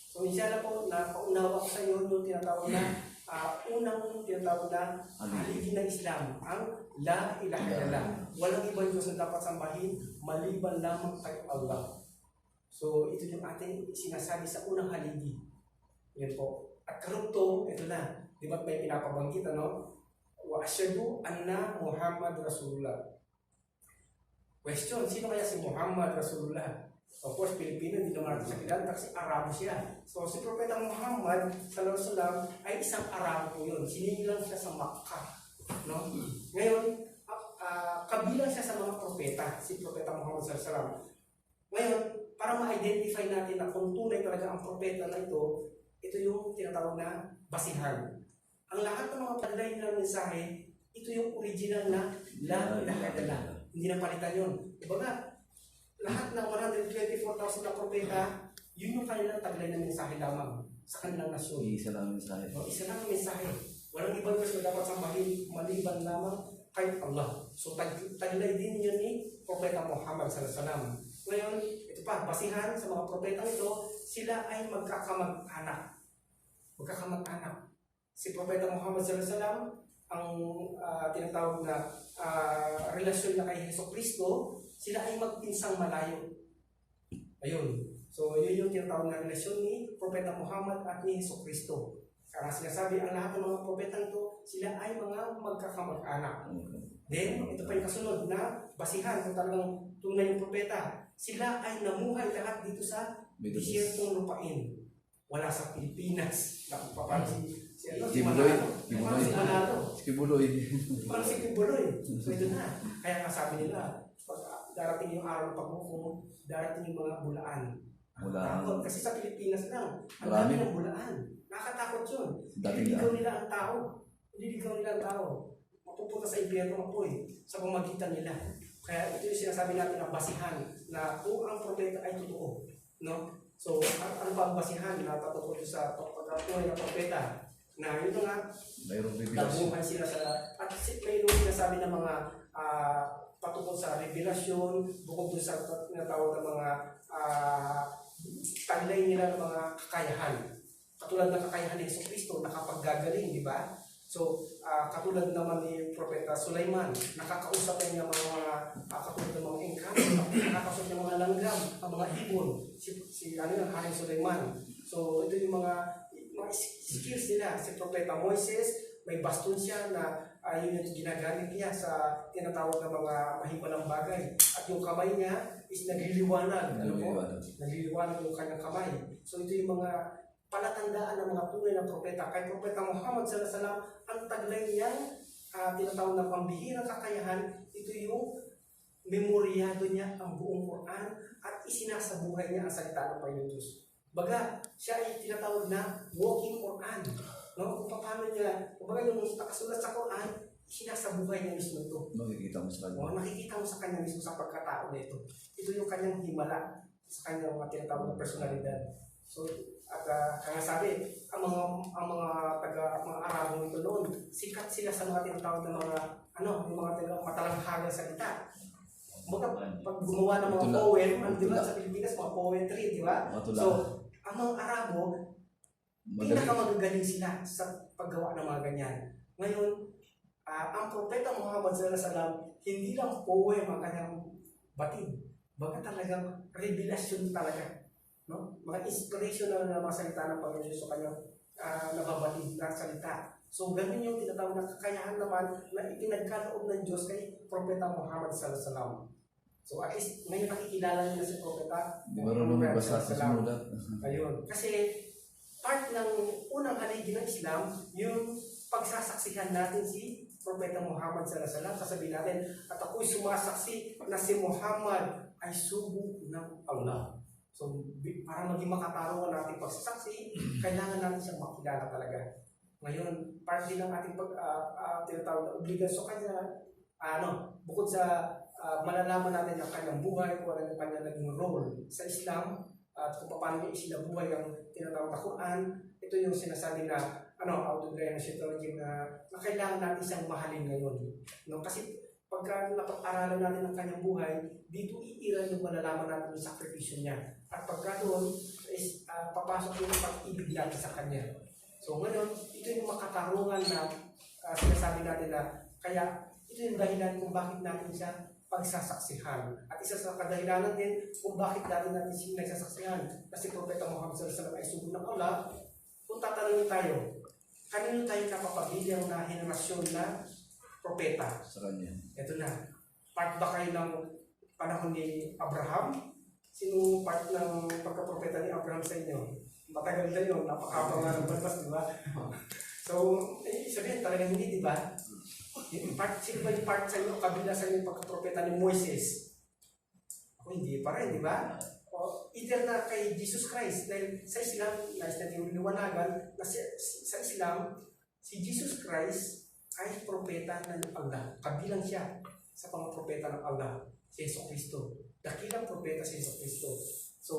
So inshallah po, napaunawa ko sa iyo yung tinatawag na unang tinatawag na haligi ng Islam, ang La ilaha illallah. Walang ibang Diyos na dapat sambahin maliban lamang kay Allah. So ito yung ating sinasabi sa unang haligi. Yan po. At karugtong, ito na. Di ba't may pinapabanggit, Wa asyhadu anna Muhammad Rasulullah. Question, sino kaya si Muhammad Rasulullah? Of course, Pilipino, hindi naman natin siya kilala kasi Arabo siya. So, si Propeta Muhammad sallallahu alaihi wasallam ay isang Arabo po yun. Sinilang siya sa Makkah. No? Ngayon, kabilang siya sa mga propeta, si Propeta Muhammad sallallahu alaihi wasallam. Ngayon, para ma-identify natin na kung tunay talaga ang propeta na ito yung tinatawag na basihan. Ang lahat ng mga panlay ng mensahe, ito yung original na La ilaha illallah. Hindi na palitan yun. Diba lahat ng 124,000 na propeta, yun yung kanilang taglay na mensahe lamang sa kanilang nasyon. Isa lang ang mensahe. Isa lang ang mensahe. Walang ibang Diyos na dapat sambahin maliban lamang kay Allah. So taglay din yun ni Propeta Muhammad sallallahu alaihi wasallam. Ngayon, ito pa, basihan sa mga propetang ito, sila ay magkakamag-anak. Magkakamag-anak. Si Propeta Muhammad sallallahu alaihi wasallam, ang tinatawag na relasyon na kay Jesucristo, sila ay magpinsang malayo. Ayun. So, yun yung tinatawag na relasyon ni Propeta Muhammad at ni Jesucristo. Kaya sinasabi, ang lahat ng mga propetang ito, sila ay mga magkakamag-anak. Then, ito pa yung kasunod na basihan kung talagang tunay yung propeta. Sila ay namuhay lahat dito sa disyertong lupain. Wala sa Pilipinas. Paano si Manalo. Si Kibuloy. Paano si Kibuloy? So, ito na. Kaya nga sabi nila, pag darating yung araw ng paghukom, darating yung mga bulaan. Takot. Kasi sa Pilipinas lang, ang dami ng bulaan. Nakakatakot yun. Nililigaw nila ang tao. Mapupunta sa impyerno ang apoy sa pamagitan nila. Kaya ito yung sinasabi natin ang basihan na kung ang propeta ay totoo. No? So, ano pa ang basihan na patutulog sa pagkakuhay ng propeta? Na ito nga, nabuhay sila sa... At mayroong sinasabi ng mga patungkol sa revelasyon, bukod doon sa tinatawag ng mga taglay nila ng mga kakayahan. Katulad ng kakayahan ni Jesucristo, nakapaggagaling, di ba? So, katulad naman ni Propeta Sulaiman, nakakausap niya ng mga katulad ng mga engkanto, nakakausap niya ng mga langgam, ang mga ibon, si Haring Sulaiman. So, ito yung mga skills nila. Si Propeta Moises, may baston siya na yun yung ginagamit niya sa tinatawag na mga mahiwalang bagay. At yung kamay niya is nagliliwanag. Ano po? Nagliliwanag yung kanyang kamay. So ito yung mga palatandaan ng mga tunay na propeta. Kay Propeta Muhammad sallallahu alaihi wasallam, ang taglay niyang tinatawag na pambihirang kakayahan, ito yung memoryado niya ang buong Quran at isinasabuhay niya ang salita ng Panginoon Diyos. Baga, siya ay tinatawag na walking Quran. No? Kung paano niya, kung yung nakasulat sa Quran, sinasabuhay niya mismo ito. Makikita mo sa kanya. Nakikita mo sa kanya mismo sa pagkatao na ito. Ito yung kanyang himala sa kanyang mga tinatawag na personalidad. So, at kaya sabi, ang mga Arabong ito noon, sikat sila sa mga tinatawag na mga yung mga matalanghagang salita. Pag gumawa ng mga poem, di ba sa Pilipinas, mga poetry, di ba? So, ang mga Arabo, pinakamagagaling sila sa paggawa ng mga ganyan. Ngayon, ang Propeta Muhammad sallallahu alaihi wasallam, hindi lang poem ang kanyang batid. Baga talagang revelasyon talaga. No? Mga inspirational na mga salita ng Panginoon sa kanyang nababatid na salita. So, ganun yung tinatawag na kakayahan naman na ipinagkaloob ng Diyos kay Propeta Muhammad sallallahu alaihi wasallam. So, at least ngayon nakikilala niyo na si Propeta Marunong magbasa sa sinulat. Ayun. Kasi part ng unang haligi ng Islam, yung pagsasaksihan natin si Propeta Muhammad sallallahu alaihi wasallam. Sasabihin natin, at ako'y sumasaksi na si Muhammad ay sugo ng Allah. So, para maging makatarungan natin pagsasaksi, kailangan natin siyang makilala talaga. Ngayon, part din ng ating tinatawag na obligasyon kanya, bukod sa malalaman natin ang kanyang buhay, kung ano yung kanyang naging role sa Islam, at kung paano niya isinabuhay ang tinatawag na Quran, ito yung sinasabi na autography na shitology na kailangan natin siyang mahalin ngayon. No? Kasi pagka napag-aralan natin ang kanyang buhay, dito iiran yung malalaman natin yung sakripisyo niya. At pagka doon, is papasok yung pag-ibig natin sa kanya. So ngayon, ito yung makatarungan na sinasabi natin na kaya ito yung dahilan kung bakit natin siya pagsasaksihan. At isa sa kadahilanan din kung bakit natin siya nagsasaksihan. Kasi Propeta Muhammad sallallahu alaihi wasallam ay sugo ng Allah. Kung tatanungin tayo, kanino tayo napapabilang na henerasyon na propeta? Sa kanya. Ito na. Part ba kayo ng panahon ni Abraham? Sino part ng pagkapropeta ni Abraham sa inyo? Matagal na yun. Napakabang nga ng balbas, di ba? So, sabihin talaga hindi, di ba? Sino ba yung part sa inyo? Kabila sa inyo pagkapropeta ni Moises? Ako hindi pa rin, di ba? O, either na kay Jesus Christ. Dahil sa Islam, nais natin yung liwanagan na sa Islam, si Jesus Christ ay propeta ng Allah. Kabilang siya sa mga propeta ng Allah, si Yeso Cristo. Dakilang propeta si Yeso Cristo. So,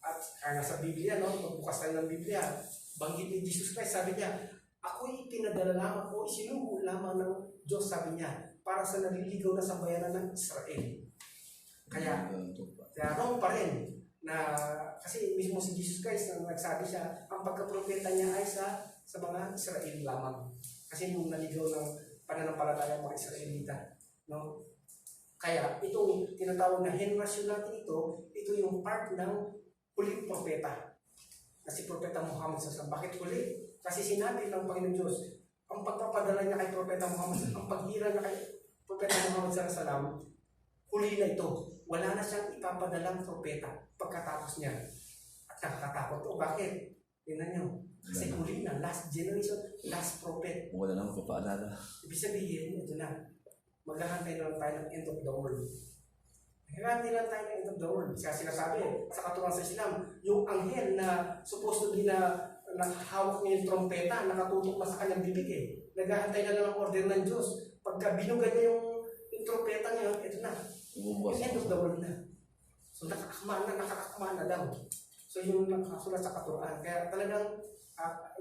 at sa Biblia, pagbukas tayo ng Biblia, banggit ni Jesus Christ, sabi niya, ako'y pinadala lamang o isinugo lamang ng Diyos, sabi niya, para sa naliligaw na sambayanan ng Israel. Kaya wrong pa rin na kasi mismo si Jesus Christ na nagsabi siya, ang pagkapropeta niya ay sa mga Israel lamang. Kasi nung naligaw ng pananampalataya ng mga Israelita. No? Kaya itong tinatawag na henerasyon natin ito yung part ng huling propeta. Na si Propeta Muhammad sallallahu alaihi wasallam. Bakit huli? Kasi sinabi ng Panginoon Diyos, ang pagpapadala niya kay Propeta Muhammad, ang paghira niya kay Propeta Muhammad sallallahu alaihi wasallam, huli na ito. Wala na siyang ipapadalang propeta pagkatapos niya. At nakakatakot. O bakit? Tingnan nyo. Kasi huli na, last generation, last prophet. Wala na magpapaalala. Ibig sabihin, ito na. Maghahantay na lang tayo ng end of the world. Maghahantay na lang tayo ng end of the world. Kaya sinasabi, sa katuruan sa Islam, yung anghel na supposed to be na nakahawak niya yung trompeta, nakatutok na sa kanyang bibig Naghahantay na lang ang order ng Diyos. Pagka binugan niya yung trompeta niya, ito na. Yung end of the world na. So nakakakma na daw. So yung nakasulat sa katuruan. Kaya talagang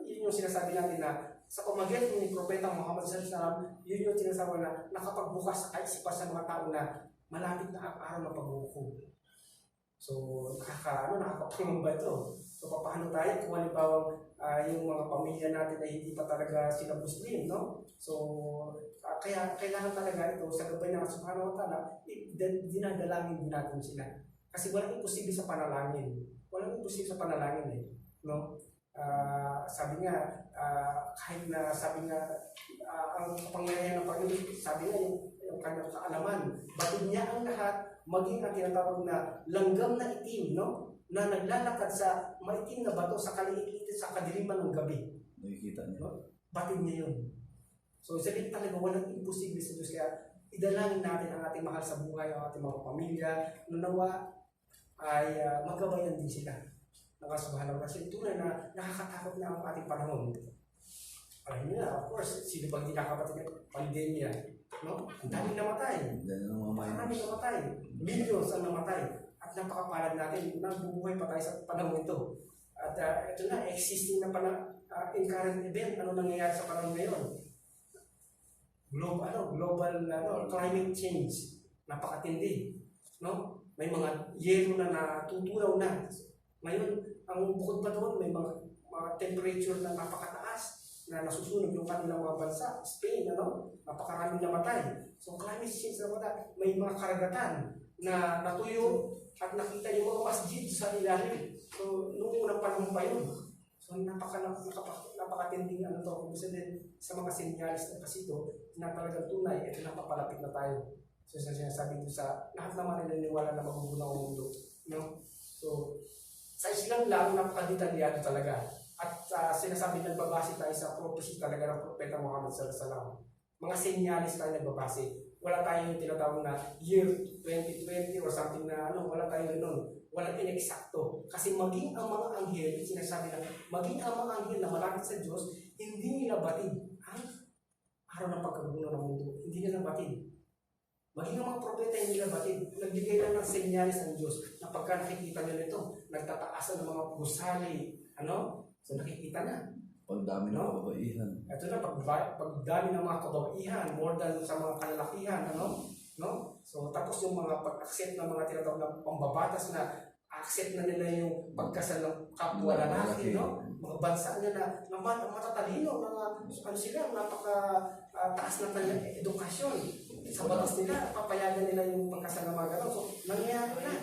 yun yung sinasabi natin na sa pamagitan ni Propeta Muhammad sallallahu alaihi wasallam, yun yung sinasabi na nakapagbukas sa kaisipan sa mga tao na malapit na ang araw na paghuhukom. So nakakapangamba ito. So paano tayo kung halimbawa yung mga pamilya natin ay hindi pa talaga sila Muslim, no? So kaya kailangan talaga ito sa gabay ng Subhanahu wa Ta'ala, dinadalangin din natin sila. Kasi walang imposible sa panalangin. Walang imposible sa panalangin no? sabi nga, kahit na sabi nga, ang kapangyarihan ng Panginoon, sabi nga yung kanyang kaalaman, batid niya ang lahat, maging ang tinatawag na langgam na itim, no? Na naglalakad sa maitim na bato sa kaliit sa kadiliman ng gabi. Nakikita niya. No? Batid niya yun. So, sabihin talaga, walang imposible sa Diyos. Kaya, idalangin natin ang ating mahal sa buhay, ang ating mga pamilya, nawa ay magabayan din sila. Nakasubahan lang kasi tunay na nakakatakot na ang ating panahon. Alam niyo na, of course, sino bang kinakabatin ng pandemya? No? Ang daming namatay. Maraming namatay. Millions ang namatay. At napakapalad natin, nabubuhay pa tayo sa panahon ito. At ito na, existing na pala in current event, ano nangyayari sa panahon ngayon? Global climate change. Napakatindi. No? May mga yelo na natutunaw na. Ngayon, ang bukod pa doon, may mga temperature na napakataas na nasusunog yung kanilang mga bansa. Spain, napakaraming namatay. So, climate change na pala, may mga karagatan na natuyo at nakita yung mga masjid sa ilalim. So, noong unang panahon pa yun. So, napakatinding kung gusto din sa mga senyalis na kasi ito, na talagang tunay, ito na papalapit na tayo. So, sinasabi ko sa lahat naman ay naniniwala na magugunaw ang mundo. No? So, sa Islam lang, napakadetalyado talaga. At sinasabi nagbabase tayo sa prophecy talaga ng Propeta Muhammad sallallahu alaihi wasallam. Mga senyalis tayo nagbabase. Wala tayong tinatawag na year 2020 or something na wala tayong ganoon. Walang ineksakto. Kasi maging ang mga anghel, sinasabi na maging ang mga anghel na malapit sa Diyos, hindi nila batid ang araw ng pagkagunaw ng mundo. Hindi nila batid. Maging ang mga propeta hindi nila batid. Nagbigay lang ng senyalis ang Diyos na pagka nakikita nila ito, nagtataasan ng mga gusali, So nakikita na. Pagdami ng kababaihan. Ito na, pagdami ng mga kababaihan, more than sa mga kalalakihan, No? So tapos yung mga pag-accept ng mga tinatawag na pambabatas na accept na nila yung pagkasal ng kapwa lalaki, no? Mga bansa nila na matatalino, sila, napaka-taas na kanyang edukasyon. Sa batas nila, papayagan nila yung pagkasal ng mga gano'n. So, nangyayari na,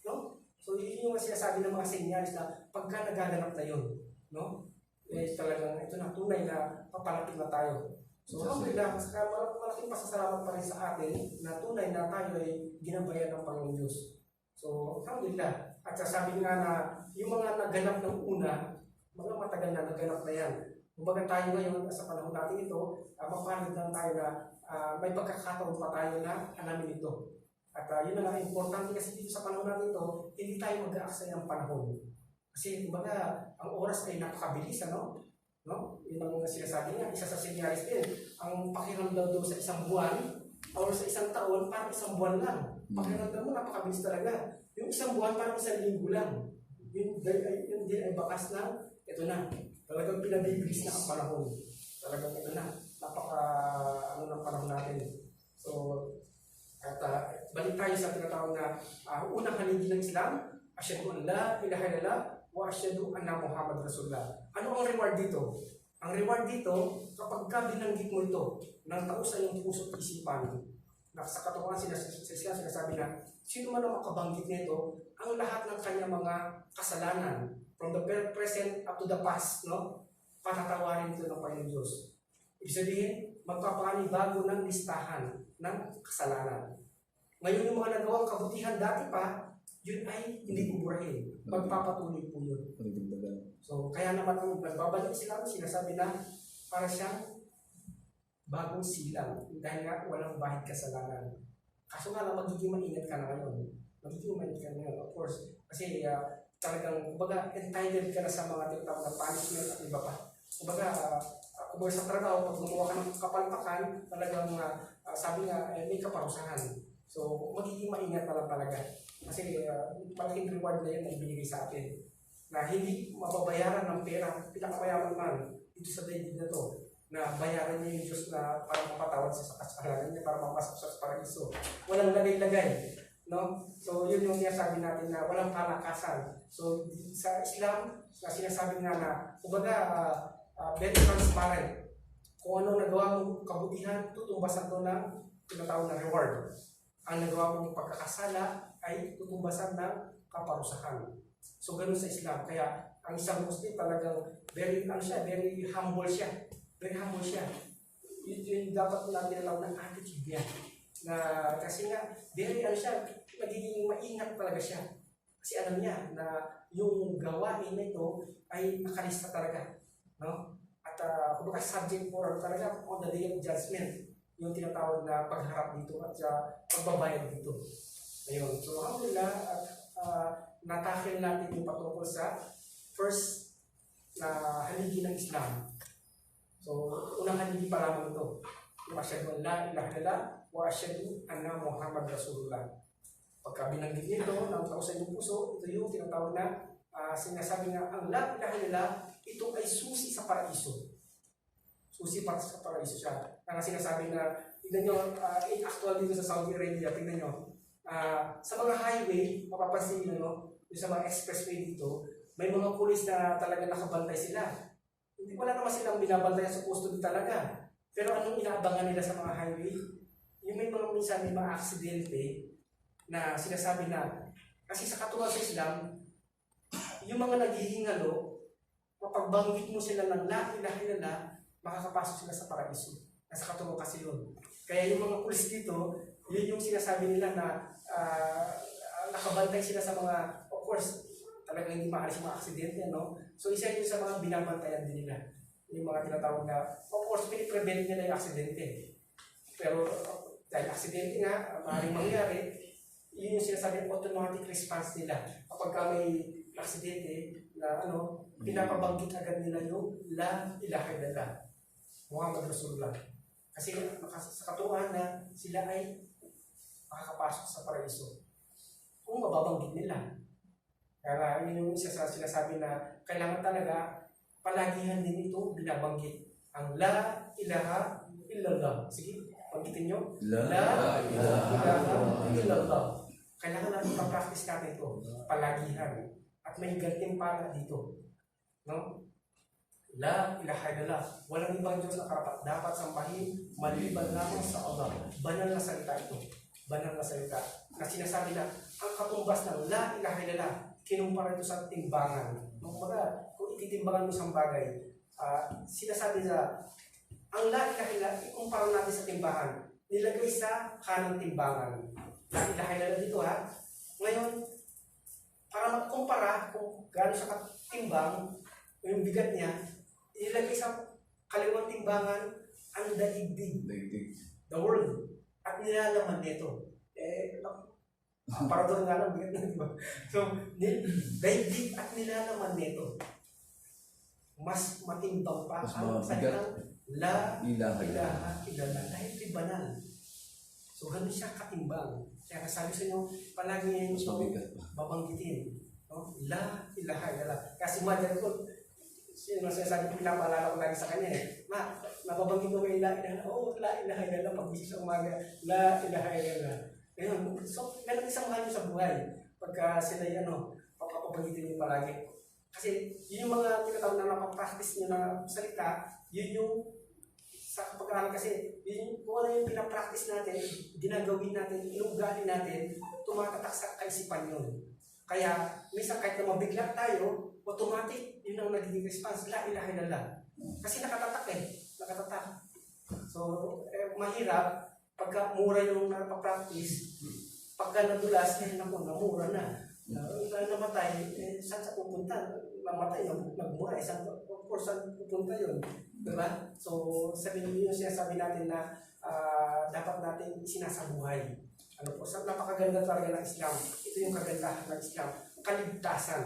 no? So, yun yung sinasabi ng mga senyalis na pagka nagaganap na yun, no? Eh, talagang ito na, tunay na papalapit na tayo. So, alhamdulillah, malaking pasasalamat pa rin sa atin na tunay na tayo ay ginabayan ng Panginoon Diyos. So, alhamdulillah. At sasabi nga na yung mga naganap ng una, mga matagal na naganap na yan. Kumbaga tayo ngayon, sa panahon natin ito, mapalad lang tayo na may pagkakataon pa tayo na alamin ito. At yun na nga, importante kasi dito sa panahon natin ito, hindi tayo mag-aaksaya ng panahon. Kasi kumbaga, ang oras ay napakabilis, no? Yun ang sinasabi niya, isa sa senyalis din. Ang pakiramdam daw sa isang buwan, or sa isang taon, parang isang buwan lang. Pakiramdam mo, napakabilis talaga. Yung isang buwan, parang isang linggo lang. Yun din ay bakas na, ito na. Talagang pinabibilis na ang panahon. Talagang ito na. Ng panahon natin. So, at balik tayo sa tinatawag na unang haligi ng Islam, asyhadu an la ilaha illallah wa asyhadu anna Muhammad Rasulullah. Ano ang reward dito? Ang reward dito, kapag binanggit mo ito, nang tausan yung puso at isipan, sa katotohanan sinasabi na, sino man ang makabanggit nito, ang lahat ng kanyang mga kasalanan, from the present up to the past, patatawarin ito ng Panginoon Diyos. Ibig sabihin, magpapanibago ng listahan ng kasalanan. Ngayon yung mga nagawang kabutihan dati pa, yun ay hindi buburahin. Magpapatuloy po yun. So, kaya naman ang nagbabalik sila, sinasabi na para siyang bagong silang dahil nga walang bahid kasalanan. Kaso nga lang, magiging maingat ka na ngayon. Of course. Kasi talagang, kumbaga, entitled ka na sa mga tinatawag na punishment at iba pa. Kumbaga sa trabaho, pag gumawa ka ng kapalpakan, talagang sabi nga, may kaparusahan. So, magiging maingat na lang talaga. Kasi malaking reward na yan na ibinigay sa atin. Na hindi mababayaran ng pera, pinakabayaran man dito sa daigdig na to, na bayaran niya yung Diyos na para mapatawad sa kasalanan niya, para mapasok sa paraiso. Walang lagay-lagay. So, yun yung sinasabi natin na walang palakasan. So, sa Islam, sinasabi nga na, kumbaga, very transparent. Kung ano nagawa mong kabutihan, tutumbasan to ng tinatawag na reward. Ang nagawa mong pagkakasala ay tutumbasan ng kaparusahan. So ganun sa Islam. Kaya ang isang Muslim talagang very humble siya. Very humble siya. Yun dapat natin alam ng attitude niya. Na kasi nga, very siya, magiging maingat talaga siya. Kasi alam niya na yung gawain na ito ay nakalista talaga. No? At kumbaga subject for talaga on the day of judgment. Yung tinatawag na pagharap dito at pagbabayad dito. Ayun. So alhamdulillah, natakil natin yung patungkol sa first na haligi ng Islam. So, unang haligi pa lamang ito. Yung asyhadu an la ilaha illallah wa asyhadu anna Muhammad Rasulullah. Pagka binanggit nito ng tao sa inyong puso, ito yung tinatawag na sinasabi nga ang la ilaha illallah, ito ay susi sa paraiso. Susi para sa paraiso siya. Kaya sinasabi na, tignan nyo, actual dito sa Saudi Arabia, tignan nyo, sa mga highway, mapapansin nyo, no, yung sa mga expressway dito, may mga pulis na talaga nakabantay sila. Hindi wala naman silang binabantayan sa custody talaga. Pero anong inaabangan nila sa mga highway? Yung may mga minsan may mga aksidente na sinasabi na, kasi sa katuwa sa Islam, yung mga naghihingalo, mapagbanggit mo sila ng la ilaha illallah, makakapasok sila sa paraiso. Nasa katuwa kasi yun. Kaya yung mga pulis dito, yun yung sinasabi nila na nakabantay sila sa mga, of course, talagang hindi maalis yung mga aksidente, no? So isa yun sa mga binabantayan din nila. Yung mga tinatawag na, of course, piniprevent nila yung aksidente. Pero dahil aksidente nga, maaaring mangyari, yun yung sinasabi ng automatic response nila. Kapag may aksidente na pinapabanggit agad nila yung la ilaha illallah, Muhammad Rasulullah. Kasi sa katuwaan na sila ay makakapasok sa paraiso kung mababanggit nila. Kaya yun yung isa sa sinasabi na kailangan talaga palagihan din ito binabanggit. Ang la ilaha illallah. Sige, pagkitin nyo. La ilaha illallah. Kailangan natin pa-practice natin ito. Palagihan. At may gantimpala dito. No? La ilaha illallah. Walang ibang Diyos na karapat dapat sambahin maliban lamang sa Allah. Banal na salita ito. Banal na salita. Na sinasabi na ang katumbas ng la ilaha illallah, kinumpara ito sa timbangan. Kung ititimbangan mo sa bagay, sinasabi na ang la ilaha illallah, ikumpara natin sa timbangan. Nilagay sa kanang timbangan. La ilaha illallah dito ha. Ngayon, para magkumpara kung gaano siya katimbang, yung bigat niya, nilagay sa kaliwang timbangan ang daigdig, the world, at nilalaman nito. Para doon nga lang, bigat na, diba? So, daigdig at nilalaman nito. Mas matimbang pa ang salitang la ilaha illallah dahil ito'y banal. So, ganun siya katimbang. Kaya sabi sa inyo, palagi niyo babanggitin. No? La ilaha illallah. Kasi mother ko, sinasabi ko, pinapaalala ko lagi sa kanya eh. Nababanggit mo may la ilaha. Oo, la ilaha illallah. Pag-isip sa umaga, la ilaha illallah. Ngayon, so, meron isang mahal sa buhay. Pagka sila papapabanggitin niyo palagi. Kasi yun yung mga tinatawag na napapractice niyo na salita, yun yung sa pag-aaral kasi, yun kung ano yung pinapractice natin, ginagawin natin, inugali natin, tumatatak sa kaisipan yun. Kaya, minsan kahit na mabigla tayo, automatic, yun ang nagiging response, la ilaha illallah. Kasi nakatatak nakatatak. So, mahirap, pagka mura yung napapractice, pagka nadulas, namura na. Namatay, saan sa pupunta? Namatay, nagmura, saan pupunta yun? Diba? So, sabihin yung sinasabi natin na dapat natin isinasabuhay. Napakaganda talaga ng Islam. Ito yung kagandahan ng Islam. Kaligtasan.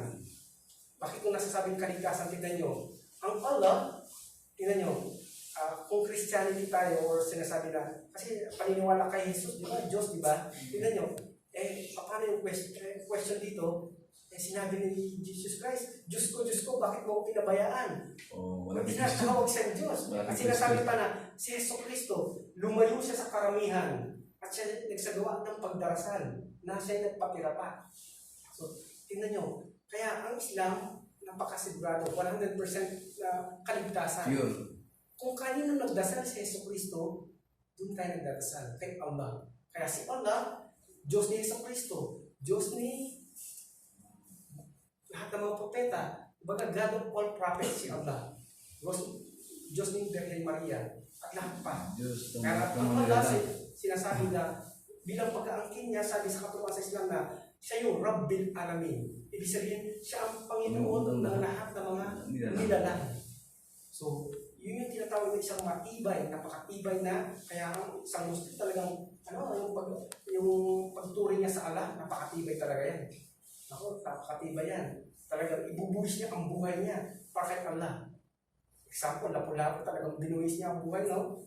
Bakit kung nasasabing kaligtasan, tignan nyo? Ang Allah, tignan nyo, kung Christianity tayo or sinasabi na, kasi paniniwala kay Jesus, di ba? Diyos, di ba? Tignan nyo, paano yung question dito? Sinabi ni Jesus Christ, Diyos ko, bakit mo ako pinabayaan? Hindi na tawag siyang Diyos. At sinasabi pa na, si Jesus Cristo, lumayo siya sa karamihan at siya nagsagawa ng pagdarasal na siya nagpatira pa. So, tingnan nyo, kaya ang Islam, napakasigurado, 100% na kaligtasan. Kung kanino nagdasal si Jesus Cristo, doon tayo nagdasal, kay Allah. Kaya si Allah, Diyos ni Jesus Cristo, Diyos ni ng mga propeta. Kumbaga, God of all prophets si Allah. Diyos ni Virgin Maria at lahat pa. Diyos ng Kaya mga ang pamilya. Allah sinasabi na bilang pagkaangkin niya, sabi sa katuruan sa Islam na siya yung Rabbil Alamin. Ibig sabihin, siya ang Panginoon ng lahat ng mga nilalang. So, yun yung tinatawag ng isang matibay, napakatibay na, kaya ang isang Muslim talagang, yung pagturing niya sa Allah, napakatibay talaga yan. Ako, napakatibay yan. Talagang ibubuhis niya ang buhay niya para kay Allah. Example, lapu-lapu talagang binuhis niya ang buhay, no?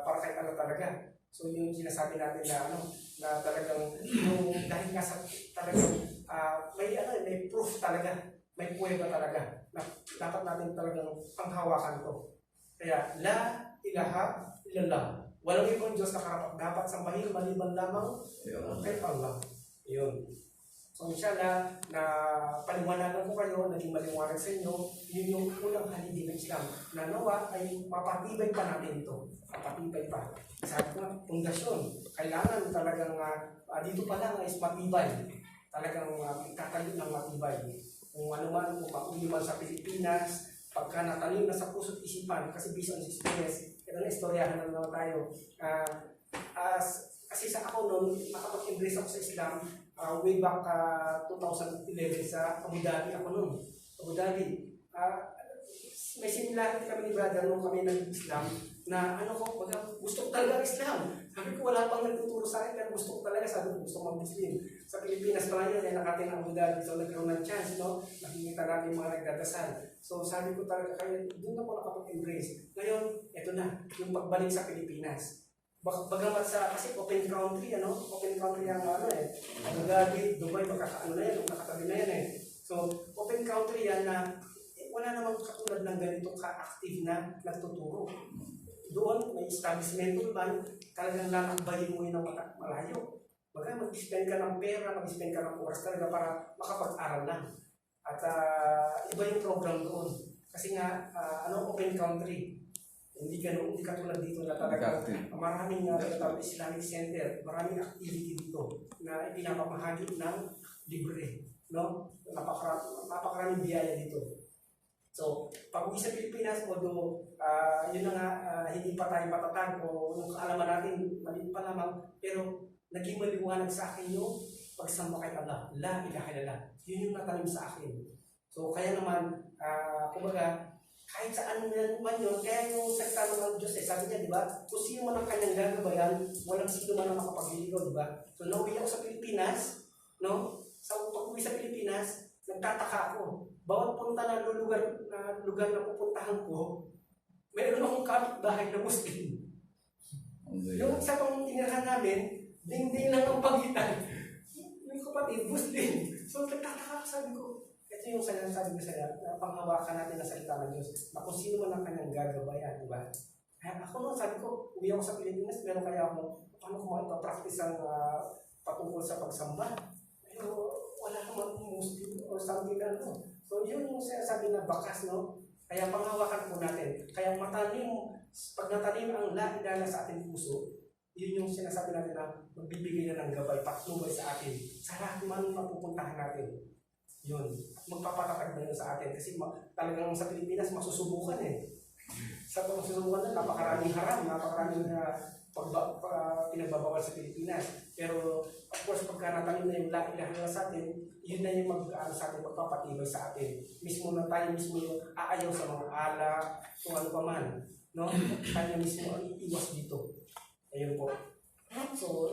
Para kay Allah talaga. So yung sinasabi natin na na talagang yung dahil nga sa talagang may proof talaga, may pruweba talaga na dapat natin talagang panghawakan to. Kaya la ilaha illallah. Walang ibang Diyos na dapat sambahin maliban lamang kay Allah. Yun. So inshallah na paliwanagan ko kayo, naging maliwanag sa inyo, yun yung unang haligi ng Islam. Na nawa ay mapatibay pa natin ito. Mapatibay pa. Sabi ko nga, pundasyon. Kailangan talagang dito pa lang is matibay. Talagang itatayo ng matibay. Kung ano man, kung mauli man sa Pilipinas, pagka natalim na sa puso't isipan, kasi based on experience, ito na istoryahan na naman tayo. Kasi sa ako noon, nakapag-embrace ako sa Islam, way back 2011 sa Abu Dhabi ako noon. Abu Dhabi. May similarity kami ni brother nung kami ng Islam na gusto ko talaga ng Islam. Sabi ko wala pang nagtuturo sa akin pero gusto ko talaga, sabi ko gusto ko mag-Muslim. Sa Pilipinas pa lang yun, nakating Abu Dhabi, so nagkaroon ng chance, no? Nakikita natin mga nagdadasal. So sabi ko talaga, kaya doon ako nakapag-embrace. Ngayon, eto na, yung pagbalik sa Pilipinas. Bagamat kasi open country, open country ang Abu Dhabi, Dubai, makakaano na yan, nakatabi na yan So, open country yan na wala namang katulad ng ganito ka-active na nagtuturo. Doon, may establishment ban, talagang lalakbayin mo yun ng malayo. Baga, mag-spend ka ng pera, mag-spend ka ng oras talaga para makapag-aral lang. At iba yung program doon. Kasi nga, open country. Hindi katulad dito na talaga maraming Islamic Center, maraming activity dito na ipinapamahagi ng libre, no? Napakaraming biyaya dito. So, pag uwi sa Pilipinas, although yun na nga, hindi pa tayo matatag o yung kaalaman natin, maliit pa lamang, pero naging maliwanag sa akin yung pagsamba kay Allah, la ilaha illallah. Yun yung natalim sa akin. So, kaya naman, kumbaga, kahit saan man yun, kaya yung salita ng Diyos, sabi niya, di ba? Kung sino man ang kanyang gagabayan, walang sino man ang makapagliligaw, di ba? So, nauwi ako sa Pilipinas, no? Sa pag-uwi sa Pilipinas, nagtataka ako. Bawat punta na lugar na pupuntahan ko, mayroon akong kapitbahay na Muslim. Yung sa pang tinirahan namin, ding-ding lang ang pagitan. Yung kapatid, Muslim. So, nagtataka ako, sabi ko, ito yung sinasabi ko sa'yo, na panghawakan natin na salita ng Diyos, na kung sino man ang kanyang gagabayan, di ba? Kaya ako noon, sabi ko, uwi ako sa Pilipinas, meron kaya ako, paano ko maipapractice ang patungkol sa pagsamba? Pero wala naman Muslim or something ano. So yun yung sinasabi na bakas, no? Kaya panghawakan po natin. Kaya pag natanim ang la sa ating puso, yun yung sinasabi natin na magbibigay na ng gabay, patnubay sa atin. Sa lahat man mapupuntahan natin. Yun, magpapatatag na yun sa atin kasi talagang sa Pilipinas masusubukan Sa masusubukan na napakaraming haram, napakaraming pinagbabawal sa Pilipinas. Pero of course pagka natanim na yung la ilaha illallah sa atin, yun na yung sa atin, magpapatibay sa atin. Mismo na tayo mismo yung aayaw sa mga alak, kung ano pa man, no? Tayo mismo ang iwas dito. Ayun po. So,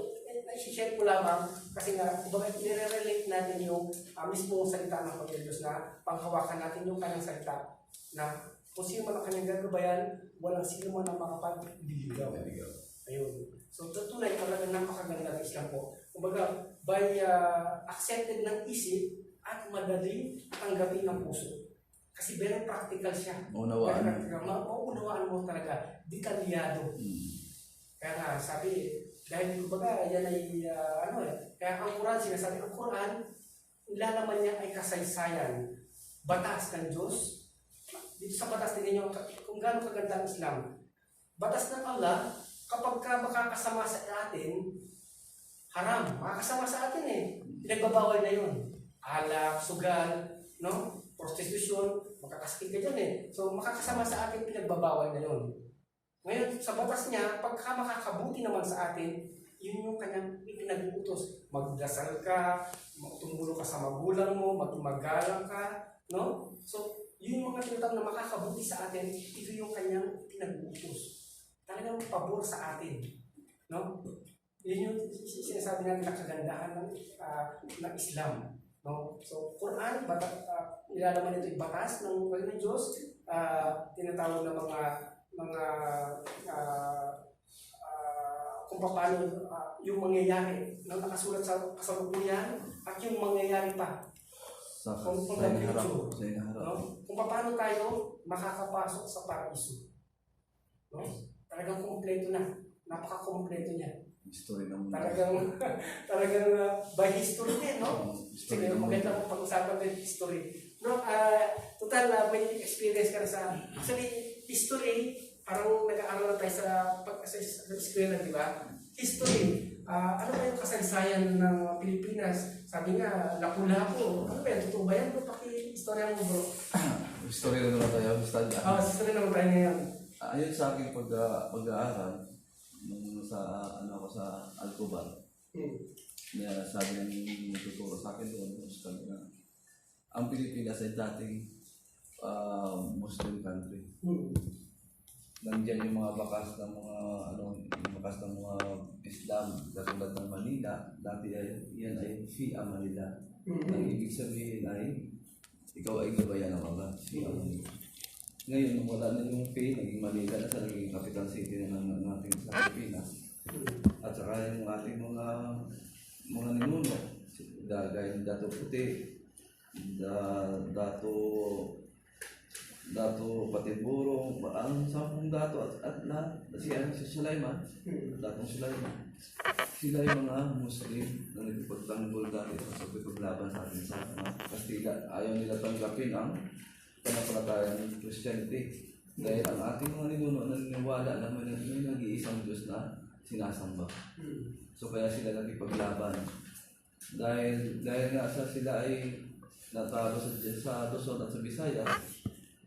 i-share ko lamang kasi nga, kumbaga nire-relate natin yung mismo salita ng Panginoon Diyos na panghawakan natin yung kanyang salita na kung sino man ang kanyang gagabayan, walang sino man ang makapagliligaw. Ayun. So, tunay talaga napakaganda ng Islam po. Kumbaga, by accepted ng isip at madali tanggapin ng puso. Kasi very practical siya. Maunawaan mo talaga. Detalyado. Kaya nga, sabi, dahil kumbaga, yan ay, kaya ang Quran, sinasabi, ang Quran, ilalaman niya ay kasaysayan, batas ng Diyos. Dito sa batas, tingnan niyo kung gaano kaganda ang Islam. Batas ng Allah, kapag ka makakasama sa atin, haram, makakasama sa atin Pinagbabawal na yun. Alak, sugal, no? Prostitution, makakastig ka dyan eh. So makakasama sa atin pinagbabawal na yun. Ngayon, sa batas niya, pagka makakabuti naman sa atin, yun yung kanyang ipinag-uutos. Magdasal ka, tumulong ka sa magulang mo, magalang ka, no? So, yun yung mga tinatawag na makakabuti sa atin, ito yung kanyang pinag-uutos. Talagang pabor sa atin, no? Yun yung sinasabi natin na kagandahan ng Islam, no? So, Quran, nilalaman ito yung batas ng Diyos, tinatawag na mga kung paano yung mangyayari na nakasulat sa kasalukuyan at yung mangyayari pa. Sa Kung inaharap. future, Sa inaharap. no? Kung paano tayo makakapasok sa paraiso. No? Talagang kumpleto na. Napaka-kumpleto niya. History ng mundo. Talagang by history din, no? History Sige, ng mundo. maganda mo pag-usapan din history. No, total, may experience ka na sa... Actually, history, parang nag-aaral na tayo sa eskwela, di ba? History, ano ba yung kasaysayan ng Pilipinas? Sabi nga, lapu-lapu. Ano ba yan? Totoo ba yan? Paki-istorya mo, bro. History na naman tayo. History naman tayo ngayon. Ayun sa aking pag-aaral, nung ako sa Alcobar, na sabi ng tuturo sa akin doon, sabi na, ang Pilipinas ay dating Muslim country. Nandiyan yung mga bakas ng mga Islam, katulad ng Manila, dati yan ay Shia Manila. Ang ibig sabihin ay, ikaw ay gabayan ng mga Shia Manila. Ngayon, wala na yung Faye, naging Manila na sa naging capital city na ng ating sa Pilipinas. At saka yung ating mga ninuno, gaya ng Dato Puti, Dato Patiburo, ang 10 dato at lahat, si Sulaiman, Datong Sulaiman. Sila yung mga Muslim na nagpagtanggol dati sa paglaban sa atin sa Kastila. Ayaw nila tanggapin ang panampalataya ng Christianity. Dahil ang ating mga ninuno naniniwala na may nag-iisang Diyos na sinasamba. So kaya sila nagpaglaban. Dahil nga sila ay natalo sa Luzon at sa Visayas,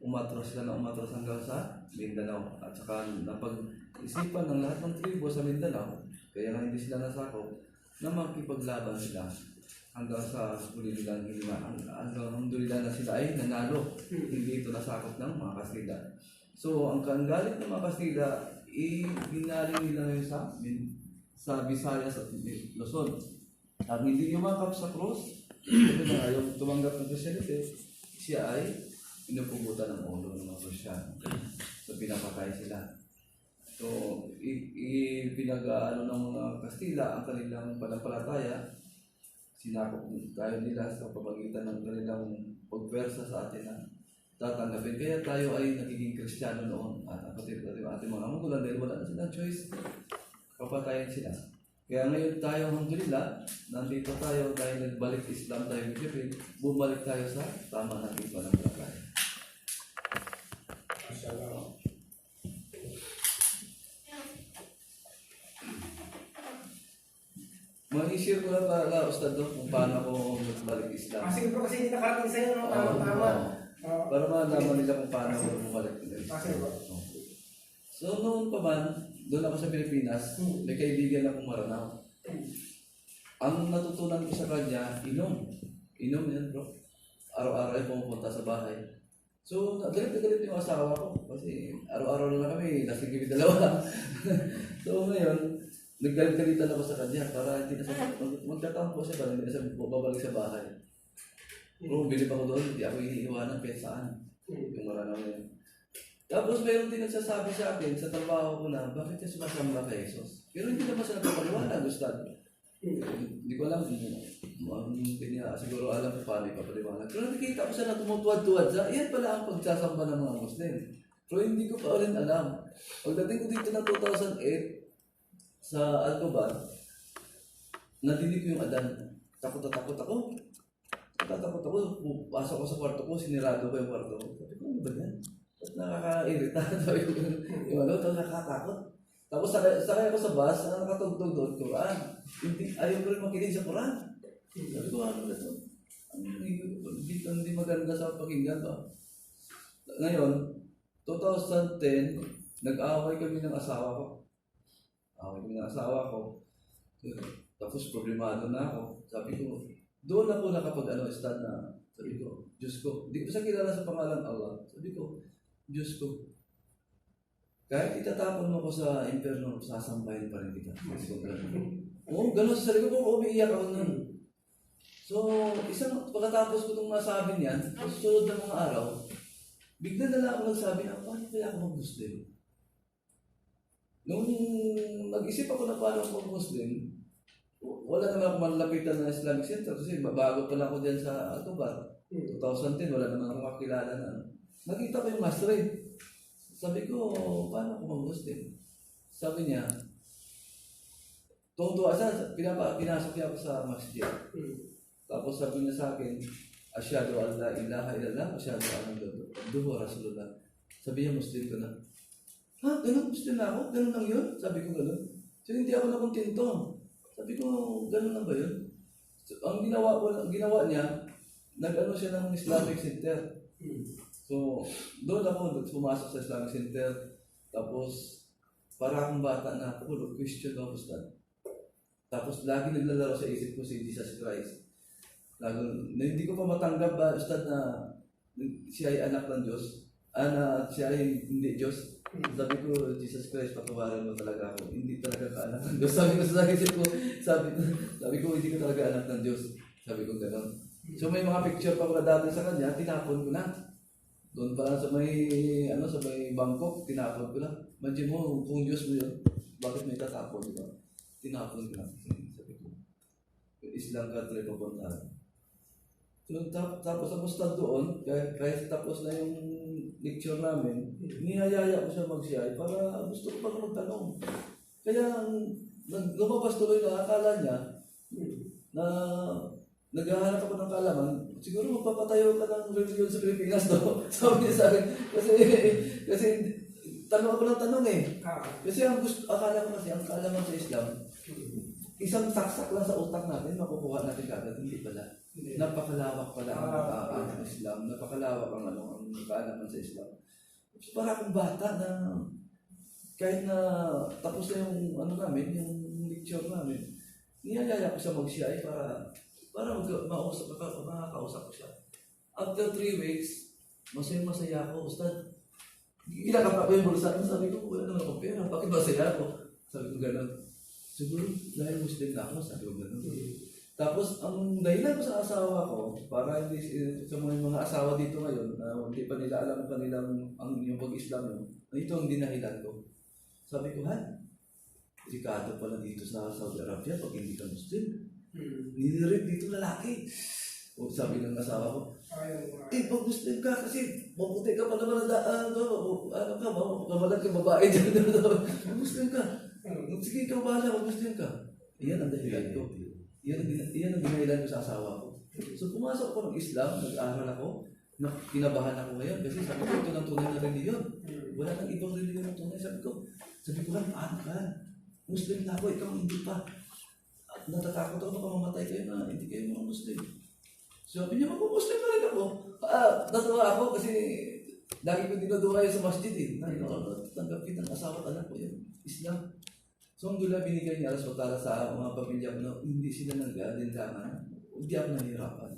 umatras sila na umatras hanggang sa Mindanao. At saka napag-isipan ng lahat ng tribo sa Mindanao, kaya nga hindi sila nasakop, na makipaglaban sila hanggang sa huli nilang hanggang na sila ay nanalo. Hindi ito nasakop ng mga Kastila. So, ang galit ng mga Kastila, binaling nila yun sa Visayas at Luzon. At hindi yumakap sa cross, ito na ayaw tumanggap ng Christianity, siya ay inupugutan ng ulo ng mga Kristiyano. So, pinapatay sila. So, pinag-ano ng mga Kastila ang kanilang panampalataya, sinakop tayo nila sa pamagitan ng kanilang pagwersa sa atin na tatanggapin. Kaya tayo ay nagiging Kristiyano noon. At ating mga magulang dahil wala na silang choice, papatayin sila. Kaya ngayon tayo, alhamdulillah, nandito tayo dahil nagbalik Islam tayo ng Philippines, bumalik tayo sa tama ng iba ng pagkain. Masyaallah. Mag-i-share ko lang para Ustad doon kung paano ako nagbalik Islam. Kasi bro, kasi hindi nakarating sa'yo, no? Tama. Para malaman nila kung paano ako bumalik Islam. Kasi bro. So noon pa man, doon ako sa Pilipinas, may kaibigan akong Maranao. Ang natutunan ko sa kanya, inom. Inom yan bro. Araw-araw ay pumupunta sa bahay. So, galit na galit yung asawa ko. Kasi araw-araw na kami, lasing kami dalawa. So ngayon, naggalit-galitan ako sa kanya para hindi na siya magtatampo siya para hindi na siya babalik sa bahay. Pero bilib ako doon, hindi ako iniiwanan kahit saan. Yung Maranao na yun. Tapos mayroon din nagsasabi sa akin sa trabaho ko na, bakit siya sumasamba kay Jesus? Pero hindi naman siya nagpapaliwanag, Ustad. Hindi ko alam siguro alam ko paano ipapaliwanag. Pero nakikita ko siya na tumutuwad-tuwad siya, yan pala ang pagsasamba ng mga Muslim. Pero hindi ko pa rin alam. Pagdating ko dito ng 2008, sa Alcobar, nadinig ko yung adan. Takot ako. Pasok ko sa kwarto ko, sinirado ko yung kwarto ko. Sabi ko, ano ba yan? At nakaka-irita. Sabi ko, nakakatakot. Tapos sakay ako sa bus, nakatugtog doon, Quran. Ayaw ko rin makinig sa Quran. Sabi ko, ano na ito? Hindi maganda sa pakinggan ba? Ngayon, 2010, nag-away kami ng asawa ko. Away kami ng asawa ko. Tapos problemado na ako. Sabi ko, doon ako stand na, sabi ko, Diyos ko, di ko siya kilala sa pangalan Allah. Sabi ko, Diyos ko, kahit itatapon mo ko sa impyerno, sasambahin pa rin kita. Diyos ko, oo, ganun sa sarili ko, umiiyak ako nun. So, isang pagkatapos ko itong nasabi niyan, sa susunod ng mga araw, bigla na lang ako nagsabi na, paano kaya ako mag-Muslim? Nung nag-isip ako na paano ako mag-Muslim, wala naman ako malapitan na Islamic Center kasi bago pa lang ako dyan sa Atubar. 2010, wala naman ako makilala na. Nakita ko yung masre. Sabi ko, paano ako mag-Muslim? Sabi niya, tuwa siya, pinasok niya ako sa masjid. Tapos sabi niya sa akin, Asyhadu an la ilaha illallah, asyhadu anna Muhammadan Rasulullah. Sabi niya, Muslim ka na. Ha? Ganun? Muslim na ako? Ganun lang yun? Sabi ko ganun. So hindi ako nakontento. Sabi ko, ganun lang ba yun? So, ang ginawa niya, nag-ano siya ng Islamic Center. So, doon ako pumasok sa Islamic Center. Tapos, para akong bata na ako, Christian ako, Ustad. Tapos, lagi naglalaro sa isip ko si Jesus Christ. Hindi ko pa matanggap ba, Ustad, na siya ay anak ng Diyos. Na siya ay hindi Diyos. Sabi ko, Jesus Christ, patawarin mo talaga ako. Hindi talaga ka anak ng Diyos. Sabi ko sa isip ko, sabi ko, hindi ko talaga anak ng Diyos. Sabi ko gano'n. So may mga picture pa ko na dati sa kanya, tinapon ko na. Doon pa lang sa may Bangkok, tinapon ko na. Imagine mo, kung Diyos mo yun, bakit may tatapon, di ba? Tinapon ko na. Sabi ko, Islam country papunta. So, tapos ako start doon, kahit tapos na yung lecture namin, niyayaya ko siya mag-CI para gusto ko pa magtanong. Kaya lumabas tuloy na akala niya na naghahanap ako ng kaalaman, siguro magpapatayo ka ng religion sa Pilipinas, no? Sabi niya sa akin, kasi tanong ako ng tanong eh. Kasi akala ko kasi ang kaalaman sa Islam, isang saksak lang sa utak natin, makukuha natin kagad, hindi pala. Napakalawak pala ang Islam, napakalawak ang kaalaman sa Islam. So, para akong bata na kahit na tapos na yung yung lecture namin, niyayaya ko siya mag-CI para makakausap ko siya. After 3 weeks, masaya ako, Ustad. Kinakapa ko yung bulsa, sabi ko, wala naman akong pera, bakit masaya ako? Sabi ko gano'n. Siguro dahil Muslim na ako, sabi ko gano'n. Tapos, ang dahilan ko sa asawa ko, para hindi sa mga asawa dito ngayon, na hindi pa nila alam yung pag-Islam yun, ito ang dinahilan ko. Sabi ko, delikado pala dito sa Saudi Arabia pag hindi ka Muslim. Nilirip dito lalaki. O sabi ng asawa ko, pag Muslim ka kasi mabuti ka pa naman kamalag ka babae dyan. Muslim ka. Sige, ikaw bahala kung Muslim ka. Iyan ang dahilan ko. Iyan ang dinahilan ko sa asawa ko. So pumasok ako ng Islam, nag-aaral ako, kinabahan ako ngayon kasi sabi ko, ito ng tunay na reliyon. Wala nang ibang reliyon ng tunay. Sabi ko lang, paano ka? Muslim na ako, ikaw hindi pa. At natatakot ako baka mamatay kayo na hindi kayo mga Muslim. Sabi niya, Muslim na rin ako. Natuwa ako kasi lagi ko dinuduwa sa masjid eh. Tanggapin ng asawa at anak ko yung Islam. So ang dula binigay niya alas para sa mga pamilya ko na hindi sila nag-alinlangan. Hindi ako nahihirapan.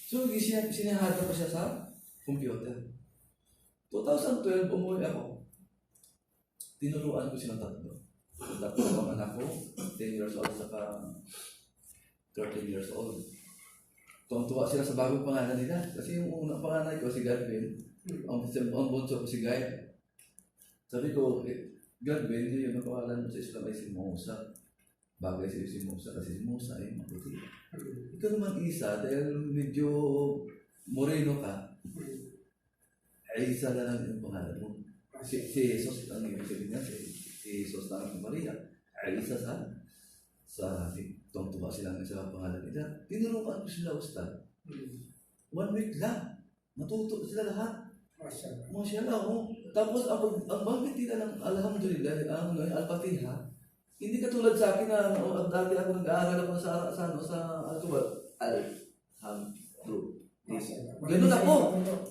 So sinahada ko siya sa computer. 2012, umuwi ako. Tinuruan ko silang tatlo. Tapos ang anak ko, 10 years old saka 13 years old. Tuwang-tuwa sila sa bagong pangalan nila. Kasi yung unang pangalan ko si Godwin, ang bunso ko si Guy. Sabi ko, Godwin, yung pangalan mo sa Islam ay si Musa. Bagay sa'yo si Musa kasi si Musa ay maputi. Ikaw naman Isa, dahil medyo moreno ka, ay Isa na lang yung pangalan mo. Si Jesus, ang ibig sabihin niya, si Jesus na ang Maria, ay Isa sa tuwang-tuwa sila sa pangalan nila. Tinuruan ko sila, Ustad. 1 week lang. Matuto sila lahat. Mashallah. Tapos, ang bakit nila ng Alhamdulillah, Al-Fatiha, hindi katulad sa akin na dati ako nag-aaral ako sa Al-Qubat. Alhamdulillah. Ganun ako.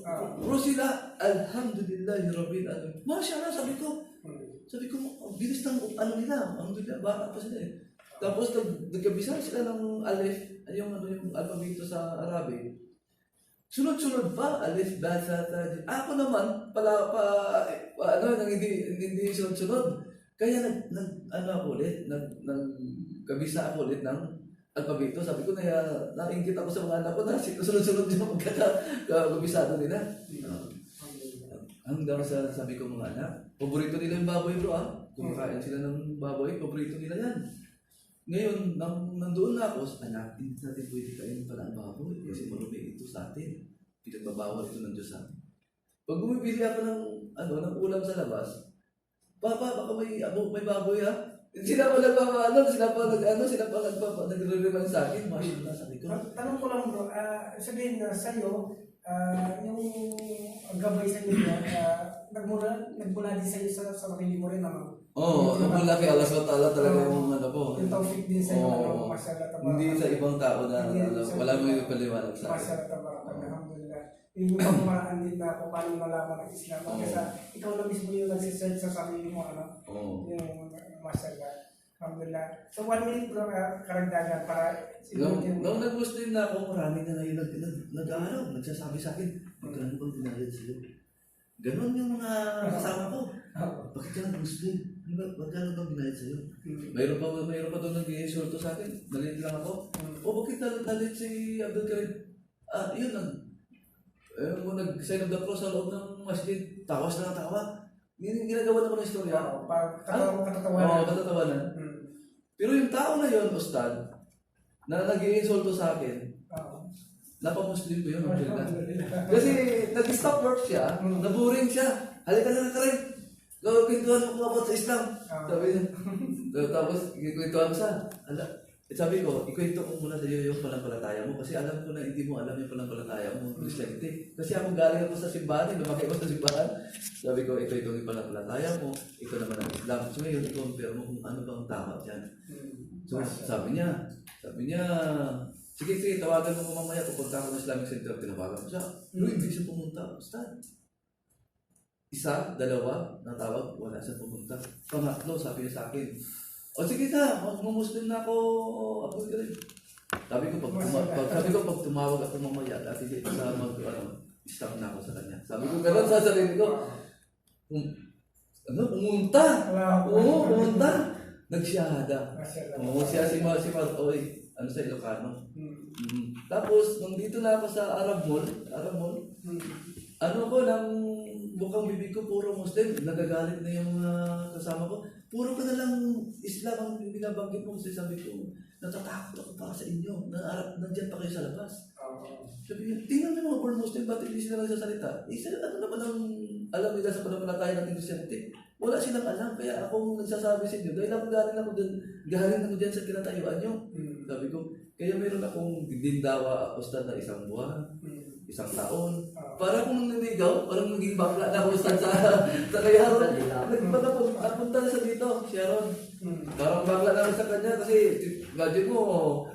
Ah. Pero sila, alhamdulillah, Rabbil Alamin. Masya Allah, sabi ko, ang bilis ng ano nila, alhamdulillah, baka pa sila eh. Tapos nagkabisa sila ng alif, yung alpabito sa Arabic. Sunod-sunod pa, alif, ba, sa, ako naman, hindi sunod-sunod. Kaya nagkabisa ako ulit ng alpabito. Sabi ko, naingkit ako sa mga anak ko na sunod-sunod yung pagkakabisado nila. Hanggang sa sabi ko mga anak, paborito nila yung baboy bro kumakain sila ng baboy, paborito nila yan. Ngayon, nandoon na ako, anak, hindi natin pwede kain pala ang baboy kasi marumi ito sa atin. Pinagbabawal ito ng Diyos sa atin. Pag bumibili ako ng ulam sa labas, Papa, baka may baboy Sila pa nagre-remind sa akin, mashallah, sabi ko. Tanong ko lang bro, sabihin na sa'yo, yung gabay sa inyo, nagmula din sa'yo sa sarili mo rin naman. Oo, nagmula kay Allah SWT talaga yung po. Yung tawfik din sa'yo, mashallah, tabarak. Hindi sa ibang tao na wala mo yung paliwanag sa akin. Mashallah, tabarak, alhamdulillah. Yun yung pamaraan din na kung paano malaman ang Islam. Kasi ikaw na mismo yung nagsisearch sa sarili mo, yung mashallah. Alhamdulillah. So 1 minute bro, karagdagan para Nung nag-Muslim na ako, marami na ngayon nagsasabi sa akin, magkano bang binayad sa'yo? Ganon yung mga kasama ko. Bakit ka nag-Muslim? Magkano bang binayad sa'yo? Mayroon pa doon nag-i-insulto sa akin. Nalit lang ako. Bakit nalit si Abdul Karim? Yun lang. Nag-sign of the cross sa loob ng masjid. Tawas na tawa. Ginagawa na ko ng istorya. Katatawanan. Pero yung tao na yun, Ustad, na nag-i-insulto sa akin, napamuslim ko yun. Kasi nag-stop work siya, naburing siya. Halika na rin. Pintuan mo about sa Islam. Sabi niya. Tapos, kikwentuhan ko siya. Sabi ko, ikwento ko muna sa iyo yung panampalataya mo kasi alam ko na hindi mo alam yung panampalataya mo, Christianity. Kasi ako galing ako sa simbahan, lumaki ako sa simbahan. Sabi ko, ito yung panampalataya mo, ito naman ang Islam. So ngayon, i-compare mo kung ano bang tama dyan. So sabi niya, sige, tawagan mo ko mamaya, pupunta ako ng Islamic Center, tinawagan ko siya. Pero hindi siya pumunta, Ustad. Isa, dalawa, natawag, wala siya pumunta. Pangatlo, sabi niya sa akin, sige na, mag-Muslim na ako, Abdul Karim. Sabi ko, pag tumawag ako mamaya, dati dito sa stop na ako sa kanya. Sabi ko, gano'n sa sarili ko, pumunta. Oo, pumunta. Nagsyahada. Oo, siya si Martoy, sa Ilocano. Tapos, nung dito na ako sa Arab Mall, bukang bibig ko, puro Muslim. Nagagalit na yung mga kasama ko. Puro ka na lang Islam ang binabanggit mo. Kasi sabi ko, natatakot ako para sa inyo. Nandiyan pa kayo sa labas. Sabi niya, tingnan mo mga poor Muslim, ba't hindi sila nagsasalita? Ano naman ang alam nila sa panampalataya ng Christianity? Wala silang alam, kaya akong nagsasabi sa inyo. Dahil galing ako dyan sa kinatayuan nyo. Sabi ko, kaya meron akong dindawa, Ustad, na 1 buwan. 1 taon. Para kung naniligaw, parang maging bakla na ako sa kayaron. Nagpunta na sa dito, Sharon. Parang bakla na sa kanya kasi gadget mo,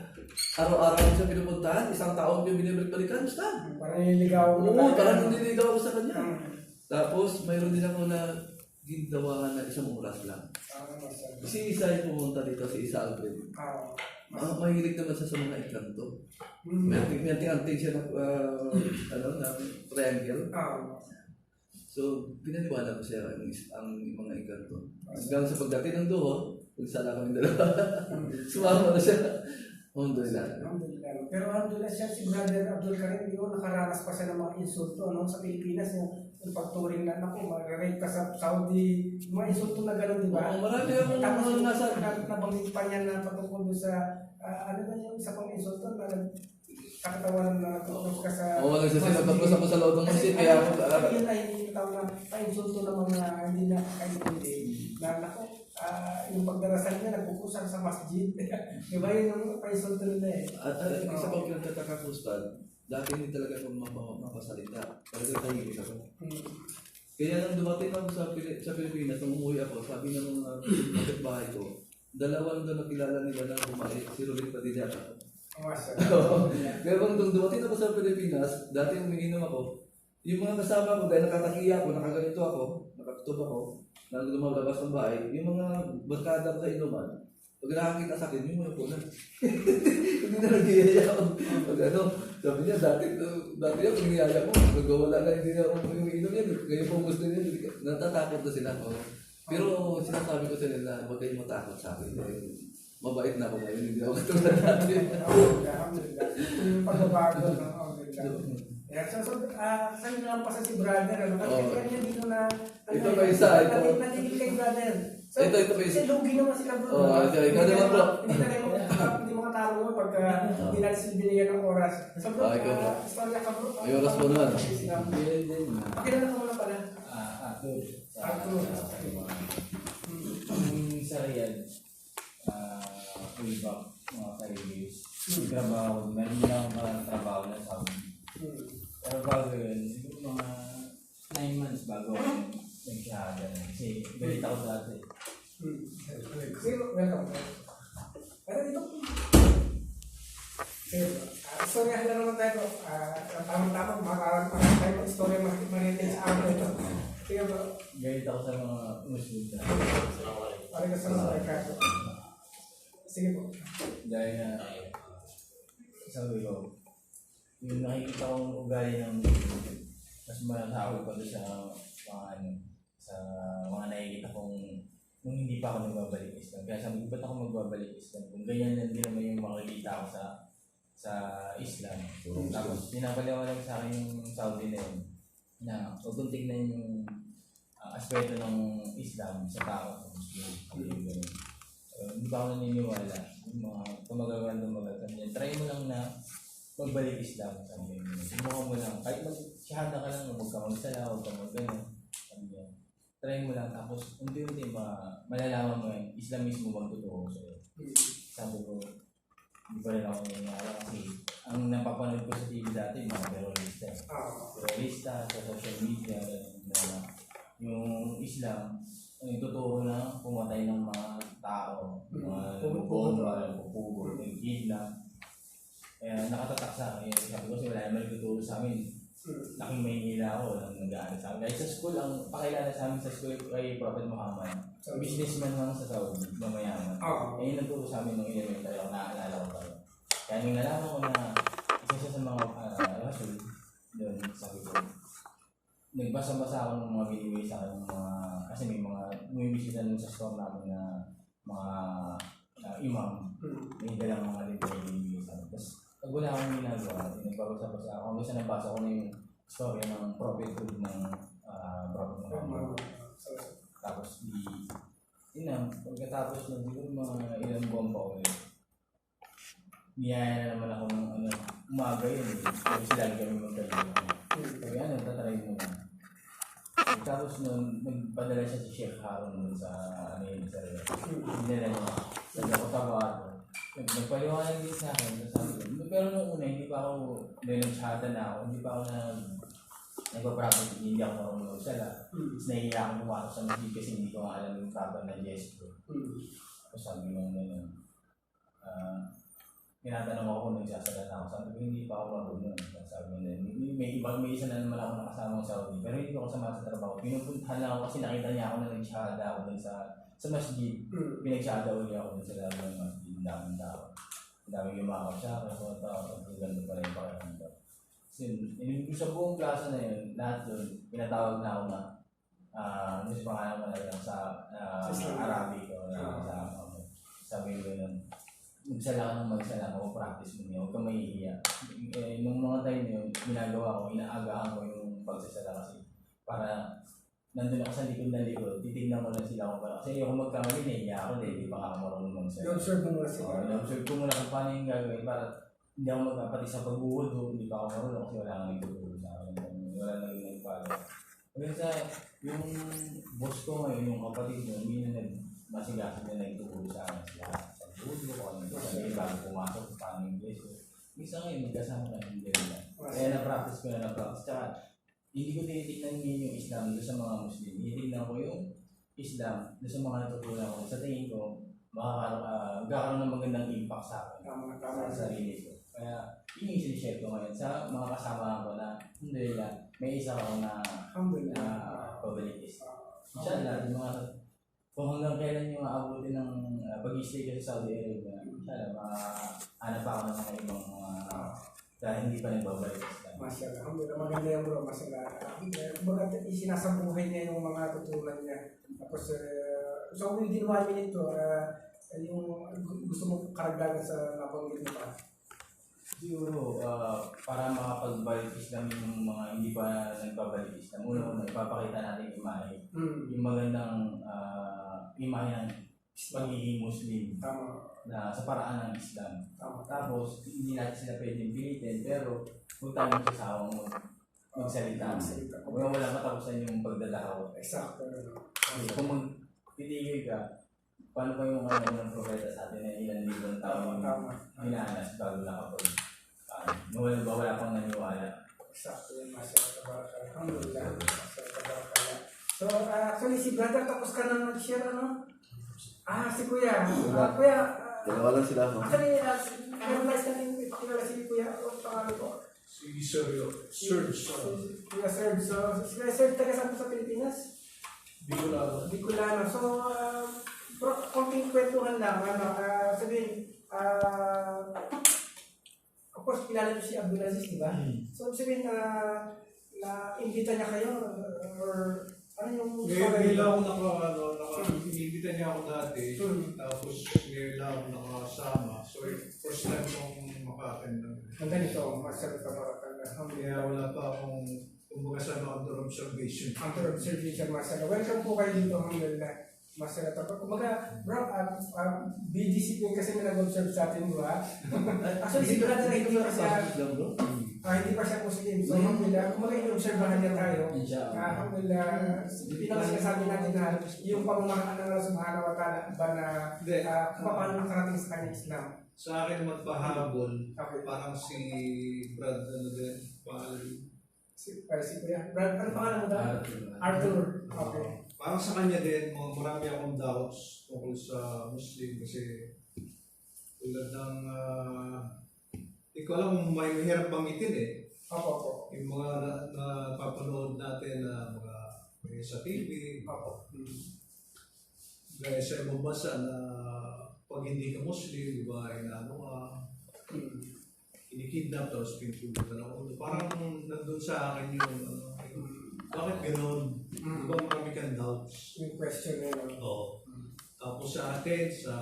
araw-araw siya pinupuntahan, 1 taon yung binibalik-balikan, Ustad. Parang nililigaw mo. Oo, parang nililigaw ako sa kanya. Tapos, mayroon din ako na gindawahan na 1 oras lang. Si Isa yung pumunta dito, si Isa Alfred. Mahilig naman siya sa mga ikanto. May anting siya ng triangle. So, pinaniwala ko siya ang mga ikanto. Hanggang sa pagdating ng duho, nagsala kami dalawa. Sumama na siya. Alhamdulillah. Pero alhamdulillah siya, si Brother Abdul Karim, nakaranas pa siya ng mga insulto sa Pilipinas. Yung pagturing na, mag-rape ka sa Saudi, mga insulto na gano'n, di ba? Marami akong tapos nabanggit pa niya na patungkol doon sa, yung isa pang insulto na kakatawanan na natutulog ka sa... nagsasalabas ako sa loob ng masjid, kaya ako... Yun ay hindi tawag na pa-insulto ng mga hindi na kakaintindi. Yung pagdarasal niya, nagpupusan sa masjid. Di ba yun yung pa-insulto nila At isa pang pinagtataka ko, Ustad, dati hindi talaga ako mapasalita. Talaga tahimik ako. Kaya nang dumating ako sa Pilipinas, nung umuwi ako, sabi ng mga kapitbahay ko, 2 doon nakilala nila na bumalik, si Rolling Padilla ako. Pero nung dumating ako sa Pilipinas, dati umiinom ako, yung mga kasama ko, dahil nakatakiya ako, nakaganito ako, nakatutob ako, na lumalabas ng bahay, yung mga barkada ko sa inuman, pag nakakita sa akin, yung mga po na. Hindi na nag-iaya ako. Pag ano, sabi niya, dati yan, kung niyaya ko, nagwawala na, hindi na ako umiinom yan. Ngayon po gusto niya, natatakot na sila. Oh. Pero sinasabi ko sa nila, huwag kayong matakot sa akin. Mabait na ako ngayon, hindi ako katulad dati. Alhamdulillah. Yung pagbabago, yeah, so sa'yo na lang pasa si brother, ano? Kasi kanya dito na, Ito pa isa, ito. natigil kay brother. So, Ito pa isa. kasi lugi naman sila bro. Ikaw naman bro. Hindi makatalo mo pagka hindi natin sila binigyan ng oras. So bro, Ikaw bro. istorya ka bro. May oras mo naman. Pakilala ka muna pala. Arthur. Arthur. Yung sa Riyadh, way back, mga 5 years, trabaho, meron lang ako parang trabaho na sa amin. Pero bago yun, siguro mga 9 months bago ako nag-shahada na. Kasi galit ako dati. Sige, welcome. Pero dito, istorya na naman tayo. Tamang-tamang, makakaroon tayo ng istorya maritin sa amin ito. Sige bro. Galit ako sa mga Muslim na. Parang ka sa mga kaso. Sige po. Dahil na, sabi ko, yung nakikita kong ugali ng mas malatawag ko sa mga ano, sa mga nakikita kong nung hindi pa ako nagbabalik Islam. Kaya sabi ko, ba't ako magbabalik Islam? Kung ganyan lang din naman yung makikita ko sa Islam. Tapos, pinapaliwanag sa akin yung Saudi na yun, na huwag kong tignan yung aspeto ng Islam sa tao sa Muslim. Hindi pa ako naniniwala. Yung mga tumagagan yan. Try mo lang na magbalik Islam. Sabi mo. Sumuha mo lang. Kahit mag-shahada ka lang, huwag ka magsala, huwag ka mag-gano. Try mo lang. Tapos, unti-unti malalaman mo yan. Islamismo magtuturo sa'yo. Sabi ko, hindi pa rin ako naniniwala kasi ang napapanood ko sa TV dati, mga terorista. Terorista sa social media, na yung Islam, ang ituturo na pumatay ng mga tao, mga bomba, pupugo, yung kidnap. Kaya nakatatak sa akin. Sabi ko kasi wala naman nagtuturo sa amin. Laking Maynila ako, walang nag-aaral sa amin. Kahit sa school, ang pakilala sa amin sa school kay Prophet Muhammad, businessman lang sa Saudi, na mayaman. Eh, yung nagturo sa amin nung elementary ako, naaalala ko pa. Kaya nung nalaman ko na isa siya sa mga rasul, doon sabi ko, nagbasa-basa ako ng mga binibigay sa akin, kasi may mga bumibisita nun sa store namin na mga imam, may dalang mga lintay binibigay sa akin. Tapos, pag wala akong ginagawa, nagbabasa-basa ako, hanggang sa nabasa ko na yung story ng prophethood ng Prophet Muhammad. Tapos, yun na, pagkatapos na siguro mga ilang buwan pa ulit, niyaya na naman ako ng umaga yun eh. Kasi lagi kami magkalimutan. Sabi tatry mo na. Tapos nun, nagpadala siya si Sheikh Harun nun sa sa Riyadh. Dinala niya. Sabi ako tabato. Nagpaliwanag din sa akin. Pero nung una, hindi pa ako, dahil nag-shahada na ako, hindi pa ako nagpa-practice, hindi ako marunong magsala. Tapos nahihiya akong pumasok sa masjid kasi hindi ko alam yung proper na gesture. Tapos sabi mo gano'n, tinatanong ako kung nagsasala na ako. Sabi ko, hindi pa ako marunong. Sabi mo na, may isa na naman ako nakasama sa Saudi. Pero hindi ko kasama sa trabaho. Pinupuntahan lang ako kasi nakita niya ako na nag-shahada ako dun sa masjid. Pinag-shahada uli ako dun sa lalo ng masjid. Ang daming tao. Ang daming yumakap sa akin. So, ganda pala yung pakiramdam. Sa buong plaza na yun, lahat doon, pinatawag na ako na gusto pa nga naman lang sa Arabic o sabi ko gano'n. Magsala ka ng magsala, mag-practice mo niya, huwag kang mahihiya. Nung mga time na yun, ginagawa ko, inaagahan ko yung pagsasala kasi para nandun ako sa likod na likod, titignan ko lang sila kung paano. Kasi ako magkamali, nahihiya ako, hindi pa ako marunong magsala. I-observe mo muna sila. I-observe ko muna kung paano yung gagawin para hindi ako magpapati sa pagbuhod o hindi pa ako marunong kasi wala kang nagtuturo sa akin. Wala nang nagpala. Kasi yung boss ko ngayon, yung kapatid ko, hindi na masigasig na nagtuturo sa akin. Sa buhod ko, ano ito, kasi bago pumasok, paano yung gesto. Minsan ngayon, magkasama na hindi rin. Kaya na-practice ko na na-practice. Tsaka, hindi ko tinitignan ngayon yung Islam doon sa mga Muslim. Tinitignan ko yung Islam doon sa mga natutunan ko. Sa tingin ko, magkakaroon ng magandang impact sa akin. Tama. Sa sarili ko. Kaya, yun yung sinishare ko ngayon sa mga kasama ko na, alhamdulillah, may isa ako na Alhamdulillah. pabalik is. Inshallah, yung mga, kung hanggang kailan yung maabuti ng pag-stay ko sa Saudi Arabia, inshallah, makahanap ako ng mga ibang dahil hindi pa nagbabalik sa Masyaallah. Alhamdulillah, maganda yung bro. Masyaallah. Kumbaga, isinasabuhay niya yung mga tutunan niya. Tapos, so, yung ginawa niya nito, yung gusto mo karagdagan sa nabanggit mo pa. siguro, para makapag-balik Islam yung mga hindi pa nagbabalik Islam, una ipapakita natin yung imahe. Yung magandang imahe ng pagiging Muslim Tama. na sa paraan ng Islam. Tama. Tapos, hindi natin sila pwedeng pilitin, pero huwag tayo magsasawang magsalita. Kung wala katapusan yung pagdalaw. Exacto. Kasi kung magtitigil ka, paano pa yung ng propeta sa atin na ilang libang taon Tama. hinahanas bago wala pang naniwala. Exacto yun. Masyaallah. Tabarakallah. Alhamdulillah. Masyaallah. Tabarakallah. So, actually, si brother tapos ka nang nag-share, ano? Si Kuya. Kuya, Dalawa lang sila ako. actually, realize natin ipakilala si Kuya. Ano pangalan ko? Si Serge. Kuya Serge. So, si Kuya Serge, taga saan po sa Pilipinas? Bicolano. So, bro, konting kwentuhan lang. Sabihin, of course, kilala niyo si Abdulaziz, di ba? So, sabihin, na-invita niya kayo? Or ano yung... Ngayon lang ako inibita niya ako dati, tapos ngayon lang ako nakasama. So, first time akong maka-attend ng Ang ganito, masyaallah. Tabarakallah. kaya wala pa akong kumbaga sa under observation. Under observation, masyaallah. Welcome po kayo dito, alhamdulillah. Masyaallah. Kumbaga, bro, BGC po kasi may nag-observe sa atin, di ba? Actually, si brother ay hindi pa siya, hindi pa siya Muslim. So, alhamdulillah, kumbaga in-observahan niya tayo. Alhamdulillah, pinakasinasabi natin na yung pamamahaan ng Allah subhanahu wa ta'ala ba na kung paano nakarating sa kanyang Islam. Sa akin naman pahabol, Okay. parang si Brad, Si Kuya. Brad, ano pangalan mo daw? Arthur. Okay. parang sa kanya din, marami akong doubts tungkol sa Muslim kasi tulad ng, hindi ko alam kung may mahirap bangitin eh. Opo. Yung mga napapanood natin na mga sa TV, gaya sa ibang bansa na pag hindi ka Muslim, di ba, kinikidnap tapos pinutulog na ako. Parang nandun sa akin yung, bakit gano'n? Di ba marami kang doubts? Yung question na yun. Oo. Tapos sa atin, sa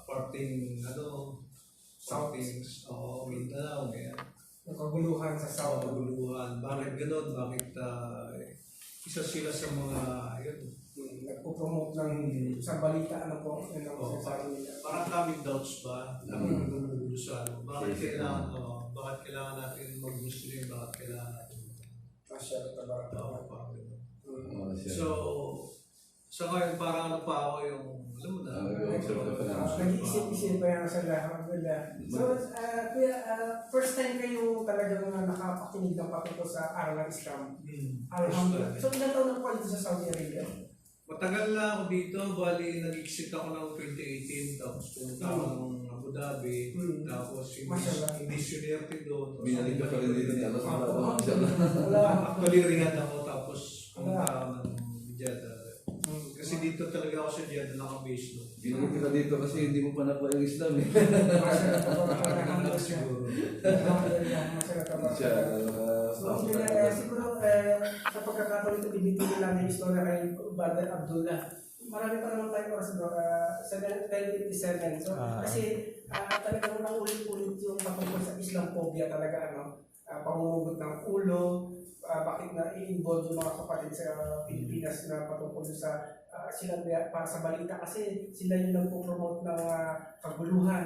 parting, Mindanao, ganyan. Yung kaguluhan sa Sa South. maguluhan. Bakit gano'n? Bakit isa sila sa mga, Nagpo-promote ng isang balita, ano po, yun ang sinasabi nila. parang daming doubts ba? Daming gumugulo sa bakit kailangan natin mag-Muslim? Bakit kailangan natin Masyaallah. Tabarakallah. parang gano'n. So, sa ngayon parang ano pa ako yung, alam mo na, Nag-iisip-isip pa yan sa lahat. So, Kuya, first time kayo talagang nakapakinig ng patungkol sa aral ng Islam. Alhamdulillah. So, ilang taon na po dito sa Saudi Arabia? Matagal na ako dito, bali nag-exit ako ng 2018, tapos pumunta ako ng Abu Dhabi, tapos yung missionary doon. Binalik ka pa rin dito ni Allah. Actually, Riyadh ako, tapos pumunta ako ng Jeddah. Kasi dito talaga ako sa Jeddah naka-base doon. Binalik ka dito kasi hindi mo pa nakuha yung Islam eh. Alhamdulillah. Siguro. So, siguro sa pagkakataon ito, bibigyan lang ng istorya kay Brother Abdullah. Marami pa naman tayong oras bro, 10:57. So, kasi talagang naulit-ulit yung patungkol sa Islamophobia talaga, pangumugot ng ulo, bakit na i-involve yung mga kapatid sa Pilipinas na patungkol sa sila para sa balita kasi sila yung nagpo-promote ng kaguluhan,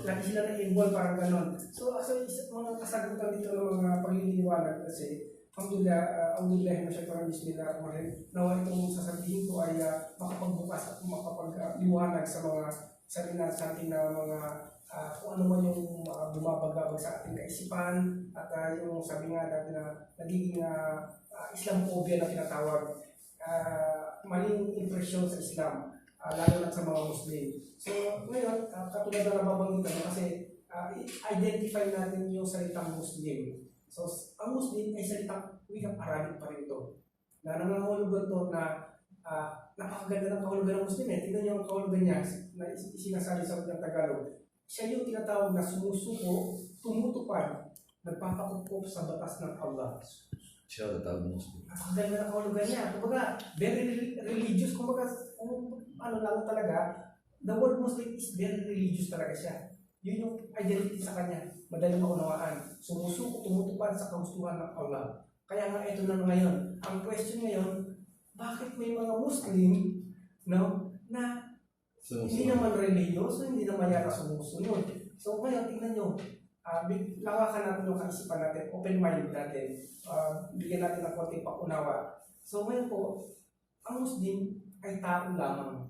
lagi sila na-involve parang ganon. So, mga kasagutan dito ng mga pagliliwanag kasi alhamdulillah masyadong bismillahirrahmanirrahim. Nawa itong sasabihin ko ay makapagbukas at makapagliwanag sa mga sarili natin na mga kung ano man yung bumabagabag sa ating kaisipan at yung sabi nga natin na nagiging Islamophobia na tinatawag. Maling impresyon sa Islam. lalo na sa mga Muslim. So ngayon, katulad na nababanggit mo kasi identify natin yung salitang Muslim. So ang Muslim ay salitang wikang Arabic pa rin ito. Na nangangahulugan to na napakaganda ng kahulugan ng Muslim eh. Tingnan niyo ang kahulugan niya na sinasabi sa ng Tagalog. Siya yung tinatawag na sumusuko, tumutupad, nagpapakupop sa batas ng Allah. Siya natawag mo. Napakaganda ng kahulugan niya. Kumbaga, very religious. Kumbaga, kung ano lang talaga, the word Muslim is very religious talaga siya. Yun yung identity sa kanya. Madaling maunawaan. Sumusuko, tumutupad sa kagustuhan ng Allah. Kaya nga ito na ngayon. Ang question ngayon, bakit may mga Muslim no, na hindi naman religyoso, hindi naman yata sumusunod. So ngayon, tingnan nyo, lawakan natin yung kaisipan natin, open mind natin, bigyan natin ng konting pakunawa. So ngayon po, ang Muslim ay tao lamang.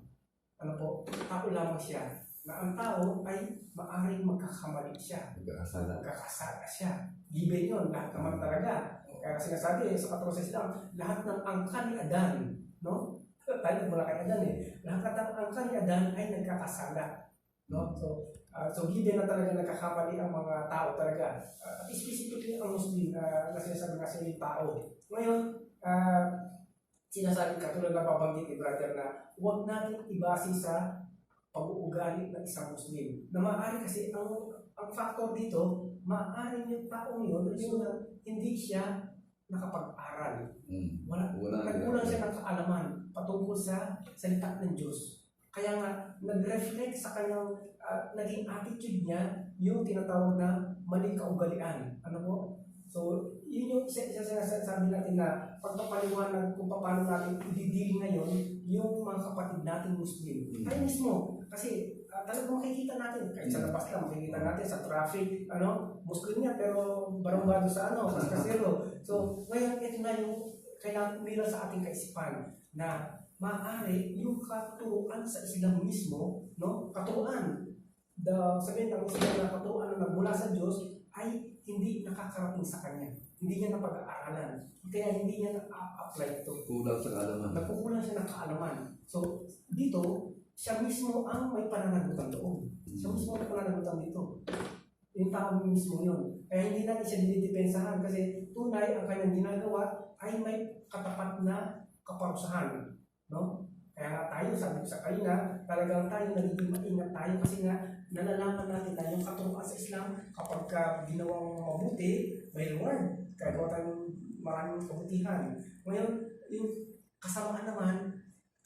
Ano po? Tao lamang siya. Na ang tao ay maaaring magkakamali siya. Magkakasala siya. Given yun, lahat naman talaga. Kaya sinasabi sa kaproses lang, lahat ng angkan ni Adan, no? Tayo mula kay Adan lahat ng angkan ni Adan ay nagkakasala. No? So given na talaga nagkakamali ang mga tao talaga. Specifically ang Muslim na sinasabi nga sa yung tao. Ngayon, sinasabi katulad na pabanggit ni brother na huwag natin ibase sa pag-uugali ng isang Muslim. Na maaari kasi ang factor dito, maaari yung taong yun, yung hindi siya nakapag-aral. Nagkulang siya ng kaalaman patungkol sa salita ng Diyos. Kaya nga, nag-reflect sa kanyang naging attitude niya yung tinatawag na maling kaugalian. Ano po? So, yun yung sinasabi natin na pagpapaliwanag kung paano natin i-deal ngayon yung mga kapatid natin Muslim. Tayo mismo. Kasi talagang makikita natin, kahit sa labas lang, makikita natin sa traffic, Muslim niya, pero barumbado sa kasero. So, ngayon, ito na yung kailangan umira sa ating kaisipan na maaari yung katuruan sa Islam mismo, no? Katuruan. Sabihin ng Islam na katuruan na mula sa Diyos ay hindi nakakarating sa kanya. Hindi niya napag-aaralan. Kaya hindi niya na-apply ito. Kulang sa kaalaman. Nagkukulang siya ng kaalaman. So, dito, siya mismo ang may pananagutan doon. Siya mismo ang pananagutan dito. Yung tao mismo yun. Kaya hindi natin siya dinidepensahan kasi tunay ang kanyang ginagawa ay may katapat na kaparusahan. No? Kaya tayo, sabi ko sa kanina, talagang tayo nagiging maingat tayo kasi nga nalalaman natin na yung katuruan sa Islam kapag ginawang mabuti, may reward. Kaya gawa tayong maraming kabutihan. Ngayon, yung kasamaan naman,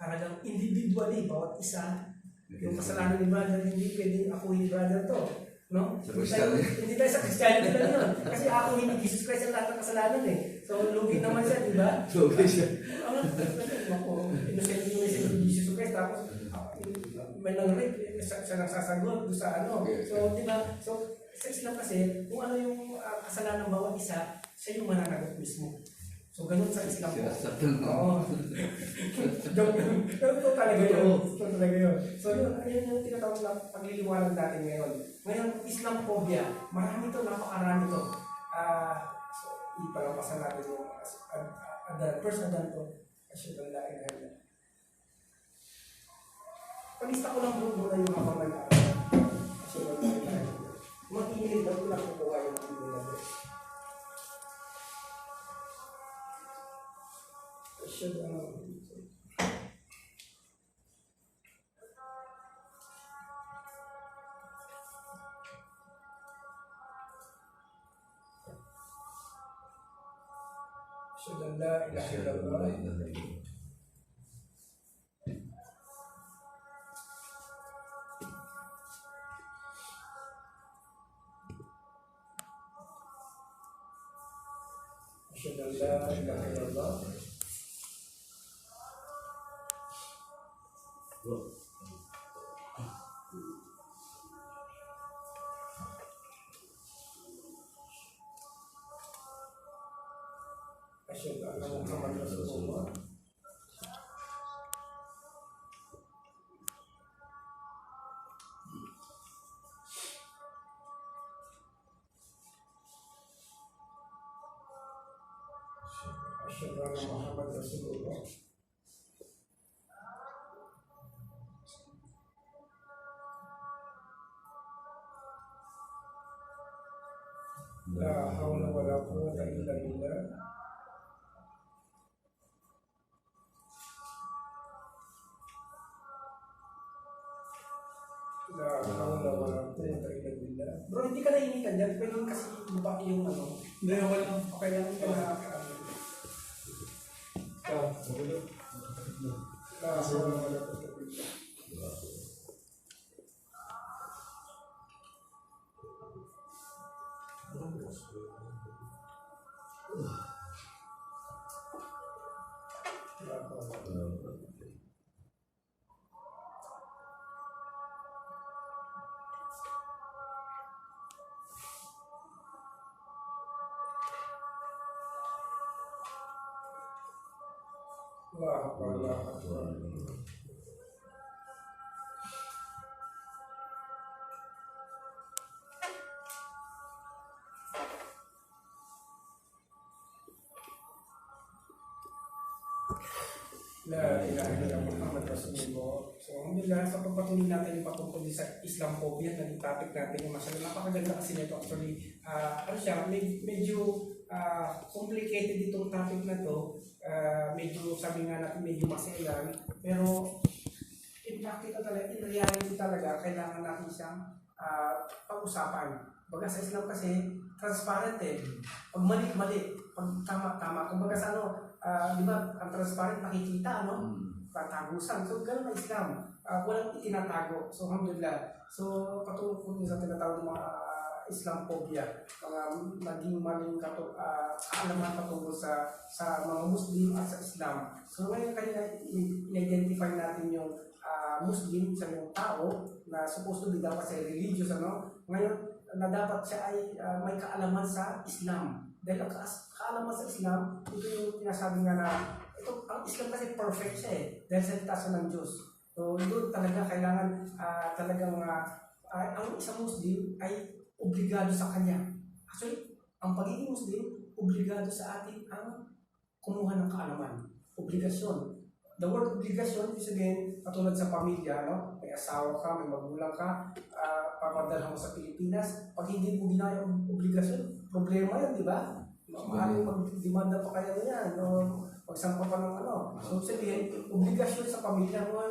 talagang individually, bawat isa, yung kasalanan ni brother, hindi pwedeng ako ni brother to. No? Hindi tayo sa Christianity lang yun. Kasi ako hindi Jesus Christ ang lahat ng kasalanan So, lugi naman siya, di ba? Lugi siya. Innocent yung si Jesus Christ, tapos may nang-rape, siya nagsasagot sa So, di ba? So, sa Islam kasi, kung ano yung kasalanan ng bawat isa, siya yung mananagot mismo. So, ganun sa Islam po. Oo. Pero ito talaga yun. Ito talaga yun. So, yun yung tinatawag na pagliliwanag natin ngayon. Ngayon, Islamophobia. Marami ito, napakarami ito. So, ipalampasan natin yung first Adan to. Asyad ang lain na. Palista ko lang muna yung mga mag-aaral. Asyad ang lain na. Mag-iinit na ko lang kukuha yung mga should la ilaha illallah asyhadu an la ilaha illallah asyhadu anna Muhammadar Rasulullah. Asyhadu anna Muhammadar Rasulullah. La hawla wala quwwata illa billah. La hawla wala quwwata illa billah. Bro, hindi ka nainitan dyan. Pwede kasi baba yung ano. Hindi, okay lang. Okay lang ka na. La hawla wala quwwata illa billah. La hawla. La hawla wala quwwata illa billah. La ilaha illallah Muhammad Rasulullah. So, alhamdulillah, sa pagpatuloy natin yung patungkol sa Islamophobia, naging topic natin yung masyadong napakaganda kasi nito actually. Ano siya, medyo complicated itong topic na to. Medyo, sabi nga natin, medyo maselan. Pero, in practical talaga, in reality talaga, kailangan natin siyang pag-usapan. Baga sa Islam kasi, transparent eh. Pag mali, pag tama. Kung baga sa ano, di ba, ang transparent nakikita, no? Tatagusan. So, ganun ang Islam. Walang itinatago. So, alhamdulillah. So, patungkol sa tinatawag ng mga Islamophobia, mga naging maling kaalaman patungkol sa mga Muslim at sa Islam. So, ngayon kanina, i-identify natin yung Muslim sa yung tao na supposed to be dapat sa religious, ano? Ngayon, na dapat siya ay may kaalaman sa Islam. Dahil ang kaalaman sa Islam, ito yung pinasabi nga na, ang Islam kasi perfect siya eh, dahil salita siya ng Diyos. So, doon talaga kailangan ang isang Muslim ay obligado sa kanya. Actually, ang pagiging Muslim, obligado sa atin ang kumuha ng kaalaman. Obligasyon. The word obligasyon, ibig sabihin, katulad sa pamilya, no? May asawa ka, may magulang ka, papadala mo sa Pilipinas. Pag hindi mo ginaya yung obligasyon, problema yan, di ba? Maaaring mag-demanda pa kayo yan, o magsampa pa ng ano. So, sabihin, obligasyon sa pamilya mo,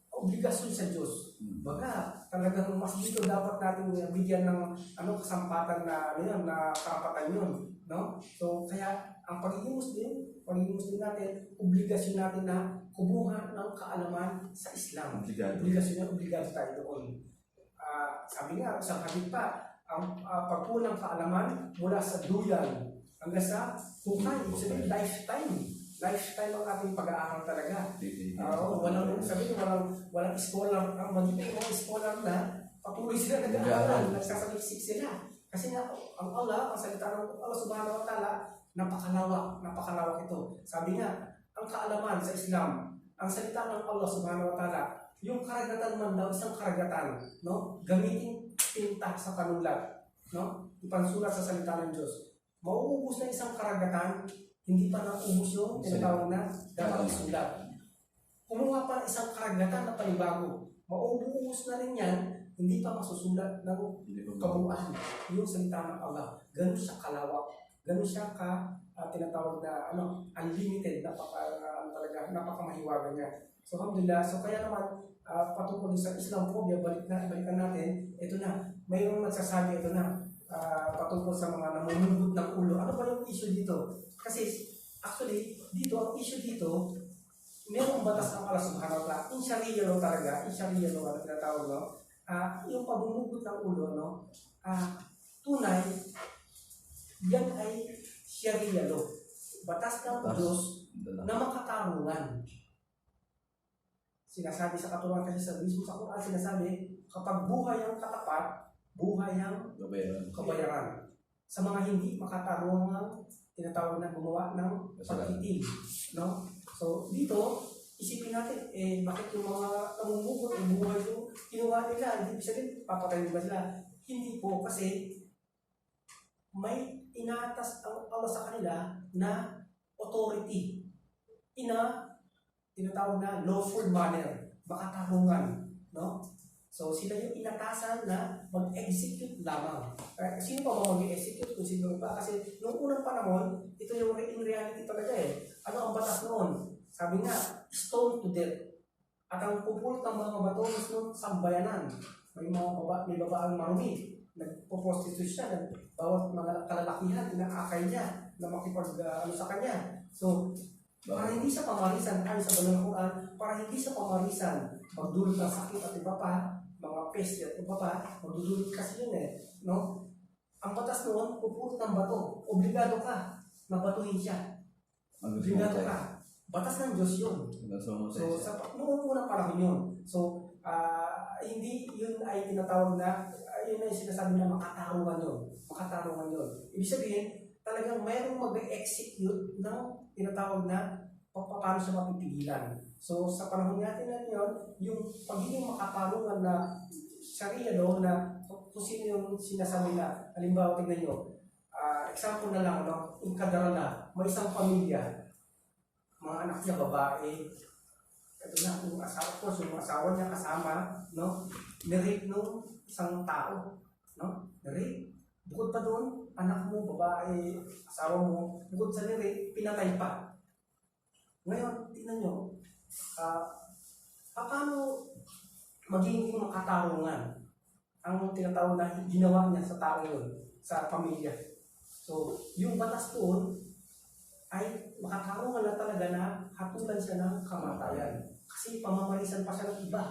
obligasyon sa Diyos. Baga, talagang mas dito dapat natin bigyan ng kasampatan na na karapatan yun, no? So, kaya ang pagiging Muslim natin, obligasyon natin na kumuha ng kaalaman sa Islam. Obligasyon obligado tayo doon. Sabi nga, sa hadith pa, ang pagkulang kaalaman mula sa duyan hanggang sa hukay, sabihin lifetime ang ating pag-aaral talaga. Walang scholar, ang magiging mga scholar na patuloy sila nag-aaral, nagsasaliksik sila. Kasi nga, ang Allah, ang salita ng Allah subhanahu wa ta'ala, napakalawak ito. Sabi nga, ang kaalaman sa Islam, ang salita ng Allah subhanahu wa ta'ala, yung karagatan man daw, isang karagatan, no? Gamitin tinta sa panulat, no? Ipansulat sa salita ng Diyos. Mauubos na isang karagatan, hindi pa naubos yung tinatawag na dapat isulat. Kumuha pa ng isang karagatan na panibago, mauubos na rin yan, hindi pa masusulat ng kabuuan yung salita ng Allah. Ganun siya kalawak. Ganun siya tinatawag na unlimited, napakamahiwaga niya. So, alhamdulillah. So, kaya naman, patungkol sa Islamophobia, balikan natin, ito na, mayroong nagsasabi, ito na, patungkol sa mga namumugot ng ulo. Ano ba yung issue dito? Kasi, actually, ang issue dito, mayroong batas ng Allah subhanahu wa ta'ala, in Sharia law talaga, tinatawag, no? Yung pabumugot ng ulo, no? Tunay, yan ay Sharia law. Batas ng Diyos na makatarungan. Sinasabi sa katuruan kasi sa mismo sa Quran, sinasabi, kapag buhay ang katapat, buhay ang kabayaran. Sa mga hindi makatarungan, tinatawag na gumawa ng pagkitil. No? So, dito, isipin natin, bakit yung mga namumugot, buhay yung kinuha nila, hindi sabihin, papatayin ba sila? Hindi po, kasi may inatas ang Allah sa kanila na authority. Tinatawag na lawful manner, makatarungan, no? So sila yung inatasan na mag-execute lamang. Sino pa ba mag-execute kung sino pa? Kasi noong unang panahon, ito yung in reality talaga eh. Ano ang batas noon? Sabi nga, stone to death. At ang pupulot ng mga bato is noon sambayanan. May babaang marumi. Nagpo-prostitute siya. Bawat mga kalalakihan, inaakay niya na makipag sa kanya. So, para hindi siya pamarisan, ayon sa Banal na Quran, para hindi siya pamarisan, magdulot ng sakit at iba pa, mga pest at iba pa, magdudulot kasi yun eh. No? Ang batas noon, pupulot ng bato. Obligado ka na batuhin siya. Obligado ka. Batas ng Diyos yun. So, sa noong unang panahon yun. So, hindi yun ay tinatawag na, yun ay sinasabi na makatarungan yun. Makatarungan yun. Ibig sabihin, talagang mayroong mag-execute ng tinatawag na paano siya mapipigilan. So, sa panahon natin na yun, yung pagiging makatarungan na Sharia law na kung sino yung sinasabi na, halimbawa, tignan nyo, example na lang, no? Yung kadarala, may isang pamilya, mga anak niya babae, ito na, yung asawa, of course, yung asawa niya kasama, no? Nirape nung isang tao, no? Nirape. Bukod pa doon, anak mo, babae, asawa mo, bukod sa nirape, pinatay pa. Ngayon, tingnan nyo, paano magiging makatarungan ang tinatawag na ginawa niya sa tao yun, sa pamilya. So, yung batas doon ay makatarungan na talaga na hatulan siya ng kamatayan. Kasi pamamarisan pa siya ng iba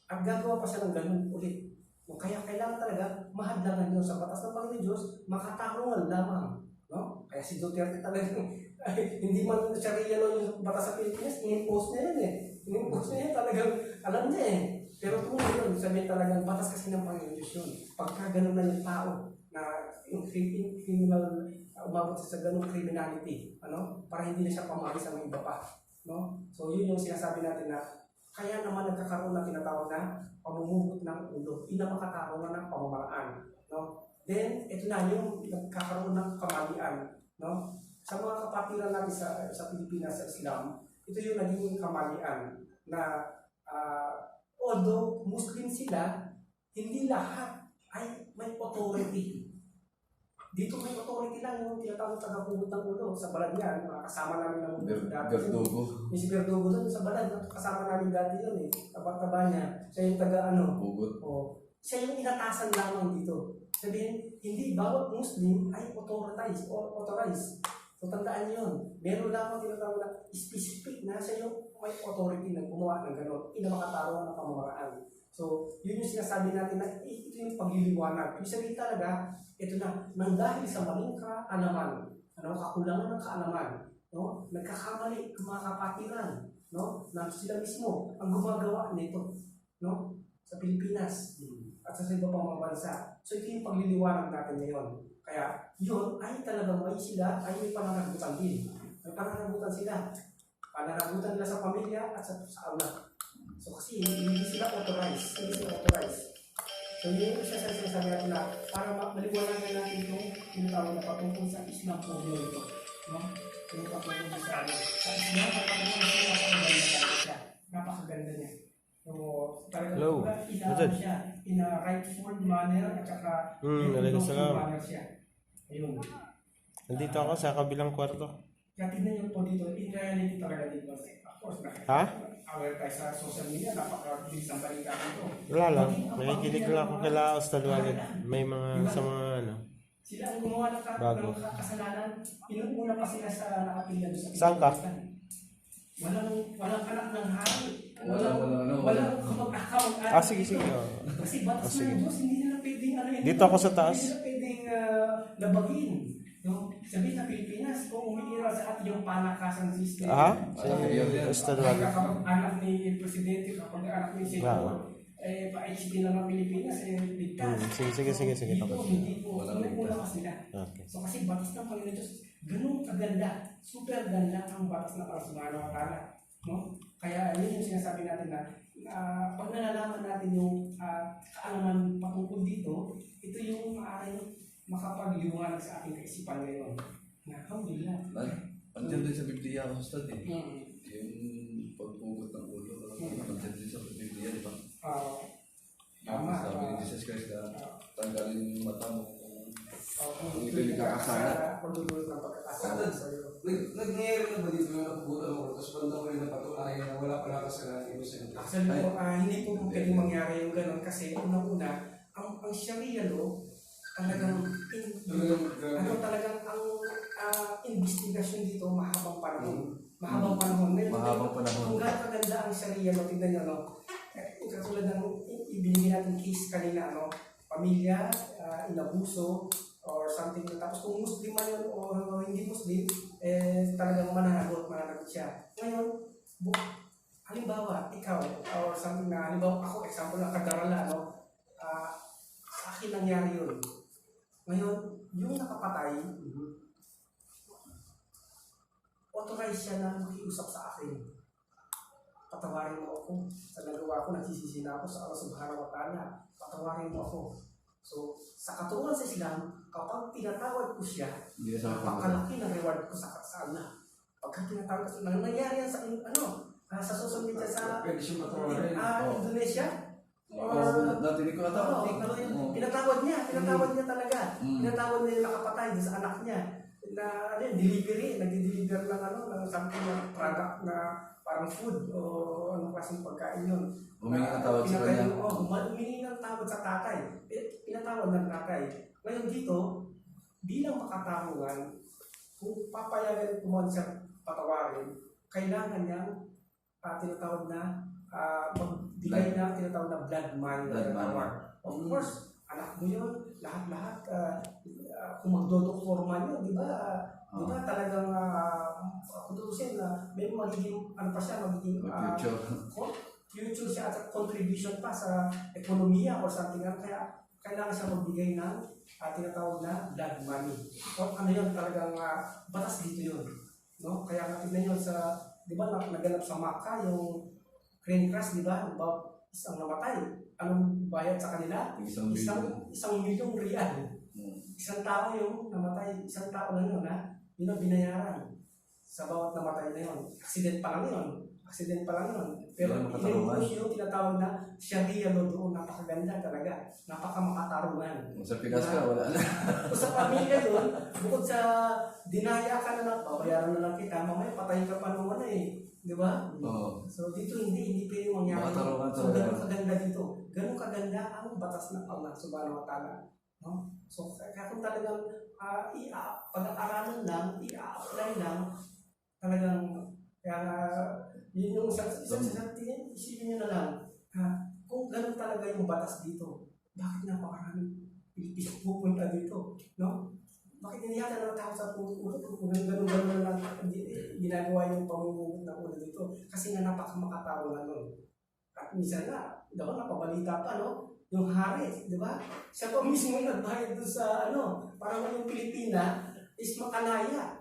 at gagawa pa siya ng ganun ulit. Kaya kailangan talaga mahadlangan yun sa batas ng Panginoon Diyos, makatarungan lamang. No? Kaya si Duterte talaga, hindi man Sharia law yung batas sa Pilipinas, in-impose niya yun eh. In-impose niya yun talagang, alam niya eh. Pero kung yun, sabihin talagang batas kasi ng Panginoon Diyos yun. Pagka ganun na yung tao, na yung criminal, umabot sa ganung criminality, ano? Para hindi na siya pamaris sa mga iba pa. No? So yun yung sinasabi natin na kaya naman nagkakaroon na tinatawag na pamumugot ng ulo, hindi na makatarungan ng pamamaraan. No? Then, ito na yung nagkakaroon ng kamalian. No? Sa mga kapatiran natin sa Pilipinas, sa Islam, ito yung naging kamalian na although Muslim sila, hindi lahat ay may authority. Dito may authority lang yung tinatawag tagapugot ng ulo sa balad niya. Kasama namin ng Verdugo. Yung si Verdugo doon sa balad, kasama namin dati yun eh. Taba-taba niya. Siya yung taga Bugot. siya yung inatasan lamang dito. Sabihin, hindi bawat Muslim ay authorized. So tandaan yun. Meron lamang tinatawag na specific na siya yung may authority na gumawa ng gano'n. Hindi na makatarungan ng pamamaraan. So, yun yung sinasabi natin na ito yung pagliliwanag. Ibig sabihin talaga, ito na, nang dahil sa maling kaalaman, kakulangan ng kaalaman, no? Nagkakamali ang mga kapatiran, no? Na sila mismo ang gumagawa nito, no? Sa Pilipinas at sa iba pang mga bansa. So, ito yung pagliliwanag natin ngayon. Kaya, yun ay talagang may sila, ay may pananagutan din. May pananagutan sila. Pananagutan nila sa pamilya at sa anak. So kasi hindi sila authorized. So yun yung sinasabi natin na para maliwanagan natin itong tinatawag na patungkol sa Islam po ito. No? Yung patungkol sa Islam, napakaganda niya. So talagang inaano siya in a rightful manner at saka lawful manner siya. Ayun. Nandito ako sa kabilang kwarto. Kaya tignan niyo po dito, in reality talaga dito. Of course, aware tayo sa social media, napaka-bilis ang balita nito. Wala lang. Nakikinig lang ako kila Ustad Walid. May mga sa mga Sila ang gumawa ng kasalanan, inuuna pa sila sa nakapilya sa Saan ka? Walang anak ng hari. Walang kamag-akawag. sige. Kasi batas ng Diyos, hindi nila pwedeng Dito ako sa taas. Hindi nila pwedeng labagin. No? Sabihin sa Pilipinas, kung umiira sa atin yung palakasan system. Ustad Walid. Kapag anak ni Presidente, kapag anak ni Senador, pa-HD lang ang Pilipinas, ligtas. Sige. Hindi po. Inuulakas nila. Okay. So kasi batas ng Panginoon Diyos, ganun kaganda, super ganda ang batas ng Allah Subhanahu wa Ta'ala. No? Kaya yun yung sinasabi natin na pag nalalaman natin yung kaalaman patungkol dito, ito yung maaaring makapagliwanag sa ating kaisipan ngayon. Alhamdulillah. Andiyan din sa Biblia ang Ustad eh. Mm-hmm. Yung pagpugot ng ulo. Andiyan din sa Biblia, di ba? Sabi ni Jesus Christ na tanggalin yung mata mo kung Kung ito'y kakasala. pagdudulot ng pagkakasala sa'yo. Nangyayari na ba dito yung nakubutan mo tapos bandang huli na patunayan na wala pala kasalanan innocent? Actually po, hindi po pwedeng mangyari yung ganun kasi unang-una, ang Sharia law, talagang ang investigasyon dito mahabang panahon. Mahabang panahon. Mahabang panahon. Kung gaano kaganda ang Sharia law, tingnan nyo, no? Katulad ng ibinigay natin case kanina, no? Pamilya, inabuso, or something. Tapos kung Muslim man yun o hindi Muslim, talagang mananagot siya. Ngayon, halimbawa, ikaw, or something na, halimbawa ako, example na kagarala, no? Sa akin nangyari yun. Ngayon, yung nakapatay, authorize siya na makiusap sa akin. Patawarin mo ako. Sa nagawa ko, nagsisisi na ako sa Allah Subhanahu wa Ta'ala. Patawarin mo ako. So, sa katuruan sa Islam, kapag tinatawad ko siya, napakalaki ng reward ko sa Allah. Pagka tinatawad ko siya, nangyari yan sa, sa social media sa Pwede siya matawarin. Indonesia. Natinig ko ata. Pinatawad niya talaga. Pinatawad niya yung nakapatay doon sa anak niya. Na nagdi-deliver ng something na product na parang food o anong klaseng pagkain yun. Humingi ng tawad sa kanya. Humingi ng tawad sa tatay. Pinatawad ng tatay. Ngayon dito, bilang makatarungan, kung papayagan kung siya patawarin, kailangan niyang tinatawag na magbigay na tinatawag na blood money. Of course, anak mo yun, lahat-lahat, kung magdodoktor man yun, di ba? Di ba talagang, kung tutusin na may magiging, magiging future siya at contribution pa sa ekonomiya or something. Kaya kailangan siya magbigay ng tinatawag na blood money. So, yun talagang batas dito yun. No? Kaya natin yun sa, di ba, naganap sa Makkah, yung Green Cross, di ba? Isang namatay. Anong bayad sa kanila? Isang milyong real. Isang tao yung namatay. Isang tao lang yun, ha? Yun ang binayaran sa bawat namatay na yun. Accident pa lang yun. Pero ininupush yung tinatawag na Sharia law doon. Napakaganda talaga. Napakamakatarungan. Sa Pinas ka, wala na. Sa pamilya doon, bukod sa dinaya ka na lang, babayaran na lang kita, mamaya patayin ka pa naman di ba? So dito hindi pwede mangyari. So ganun kaganda dito. Ganun kaganda ang batas ng Allah Subhanahu wa Ta'ala. No? So kaya kung talagang pag-aaralan lang, i-apply lang, talagang yun yung isipin nyo na lang, kung ganun talaga yung batas dito, bakit napakaraming Pilipino pupunta dito? No? Bakit hindi yata natatawag sa pumunta kung ganun lang ginagawa yung pamumugot ng ulo dito? Kasi nga napakamakatawa na nun. At minsan nga, diba napabalita pa, no? Yung hari, di ba? Siya pa mismo nagbayad doon sa, parang yung Pilipina is makalaya.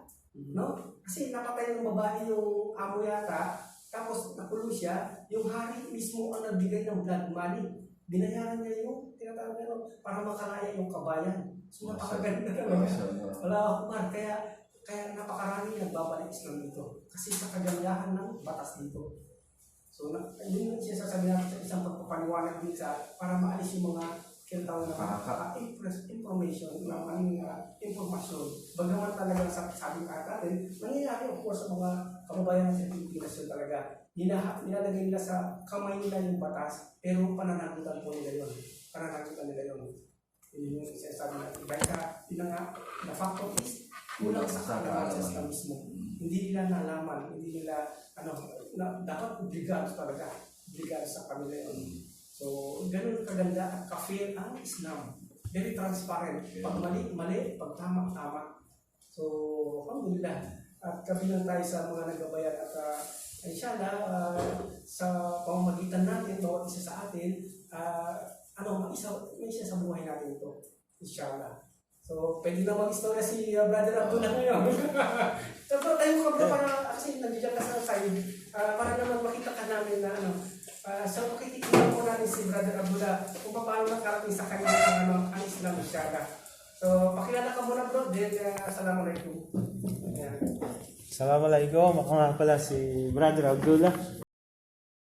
No? Kasi napatay ng babae yung amo yata, tapos nakulong siya, yung hari mismo ang nagbigay ng blood money. Binayaran niya yung tinatawag niya para makalaya yung kabayan. So napakaganda talaga. Wala akong kaya napakarami nagbabalik Islam dito. Kasi sa kagandahan ng batas dito. So yun yung sinasasabi natin sa isang pagpapaliwanag din para maalis yung mga kinatawag na information, informasyon. Bagaman talagang sabi natin, nangyayari of course sa mga kababayan sa Pilipinas yun talaga. Nilalagay nila sa kamay nila yung batas, pero pananagutan po nila yun. Yun yung sinasabi natin. Dahil the fact of is, kulang sa kaalaman sa Islam mismo. Hindi nila nalaman, hindi nila, dapat obligados talaga. Obligados sa kanila yun. So, ganun kaganda at ka-fair ang Islam. Very transparent. Pag mali, pag tama. So, alhamdulillah. At kabilang tayo sa mga nagbabayad at inshallah, sa pamamagitan natin, bawat isa sa atin, may isa sa buhay natin ito. Inshallah. So, pwede na mag-istorya si Brother Abdullah ngayon. Tapos tayo ko para, kasi nandiyan ka sa side, para naman makita ka namin na so, makikita po natin si Brother Abdullah kung paano nakarating sa kanya ang Islam Inshallah. So, pakilala ka muna bro, then assalamualaikum. Assalamualaikum. Ako nga pala si Brother Abdullah.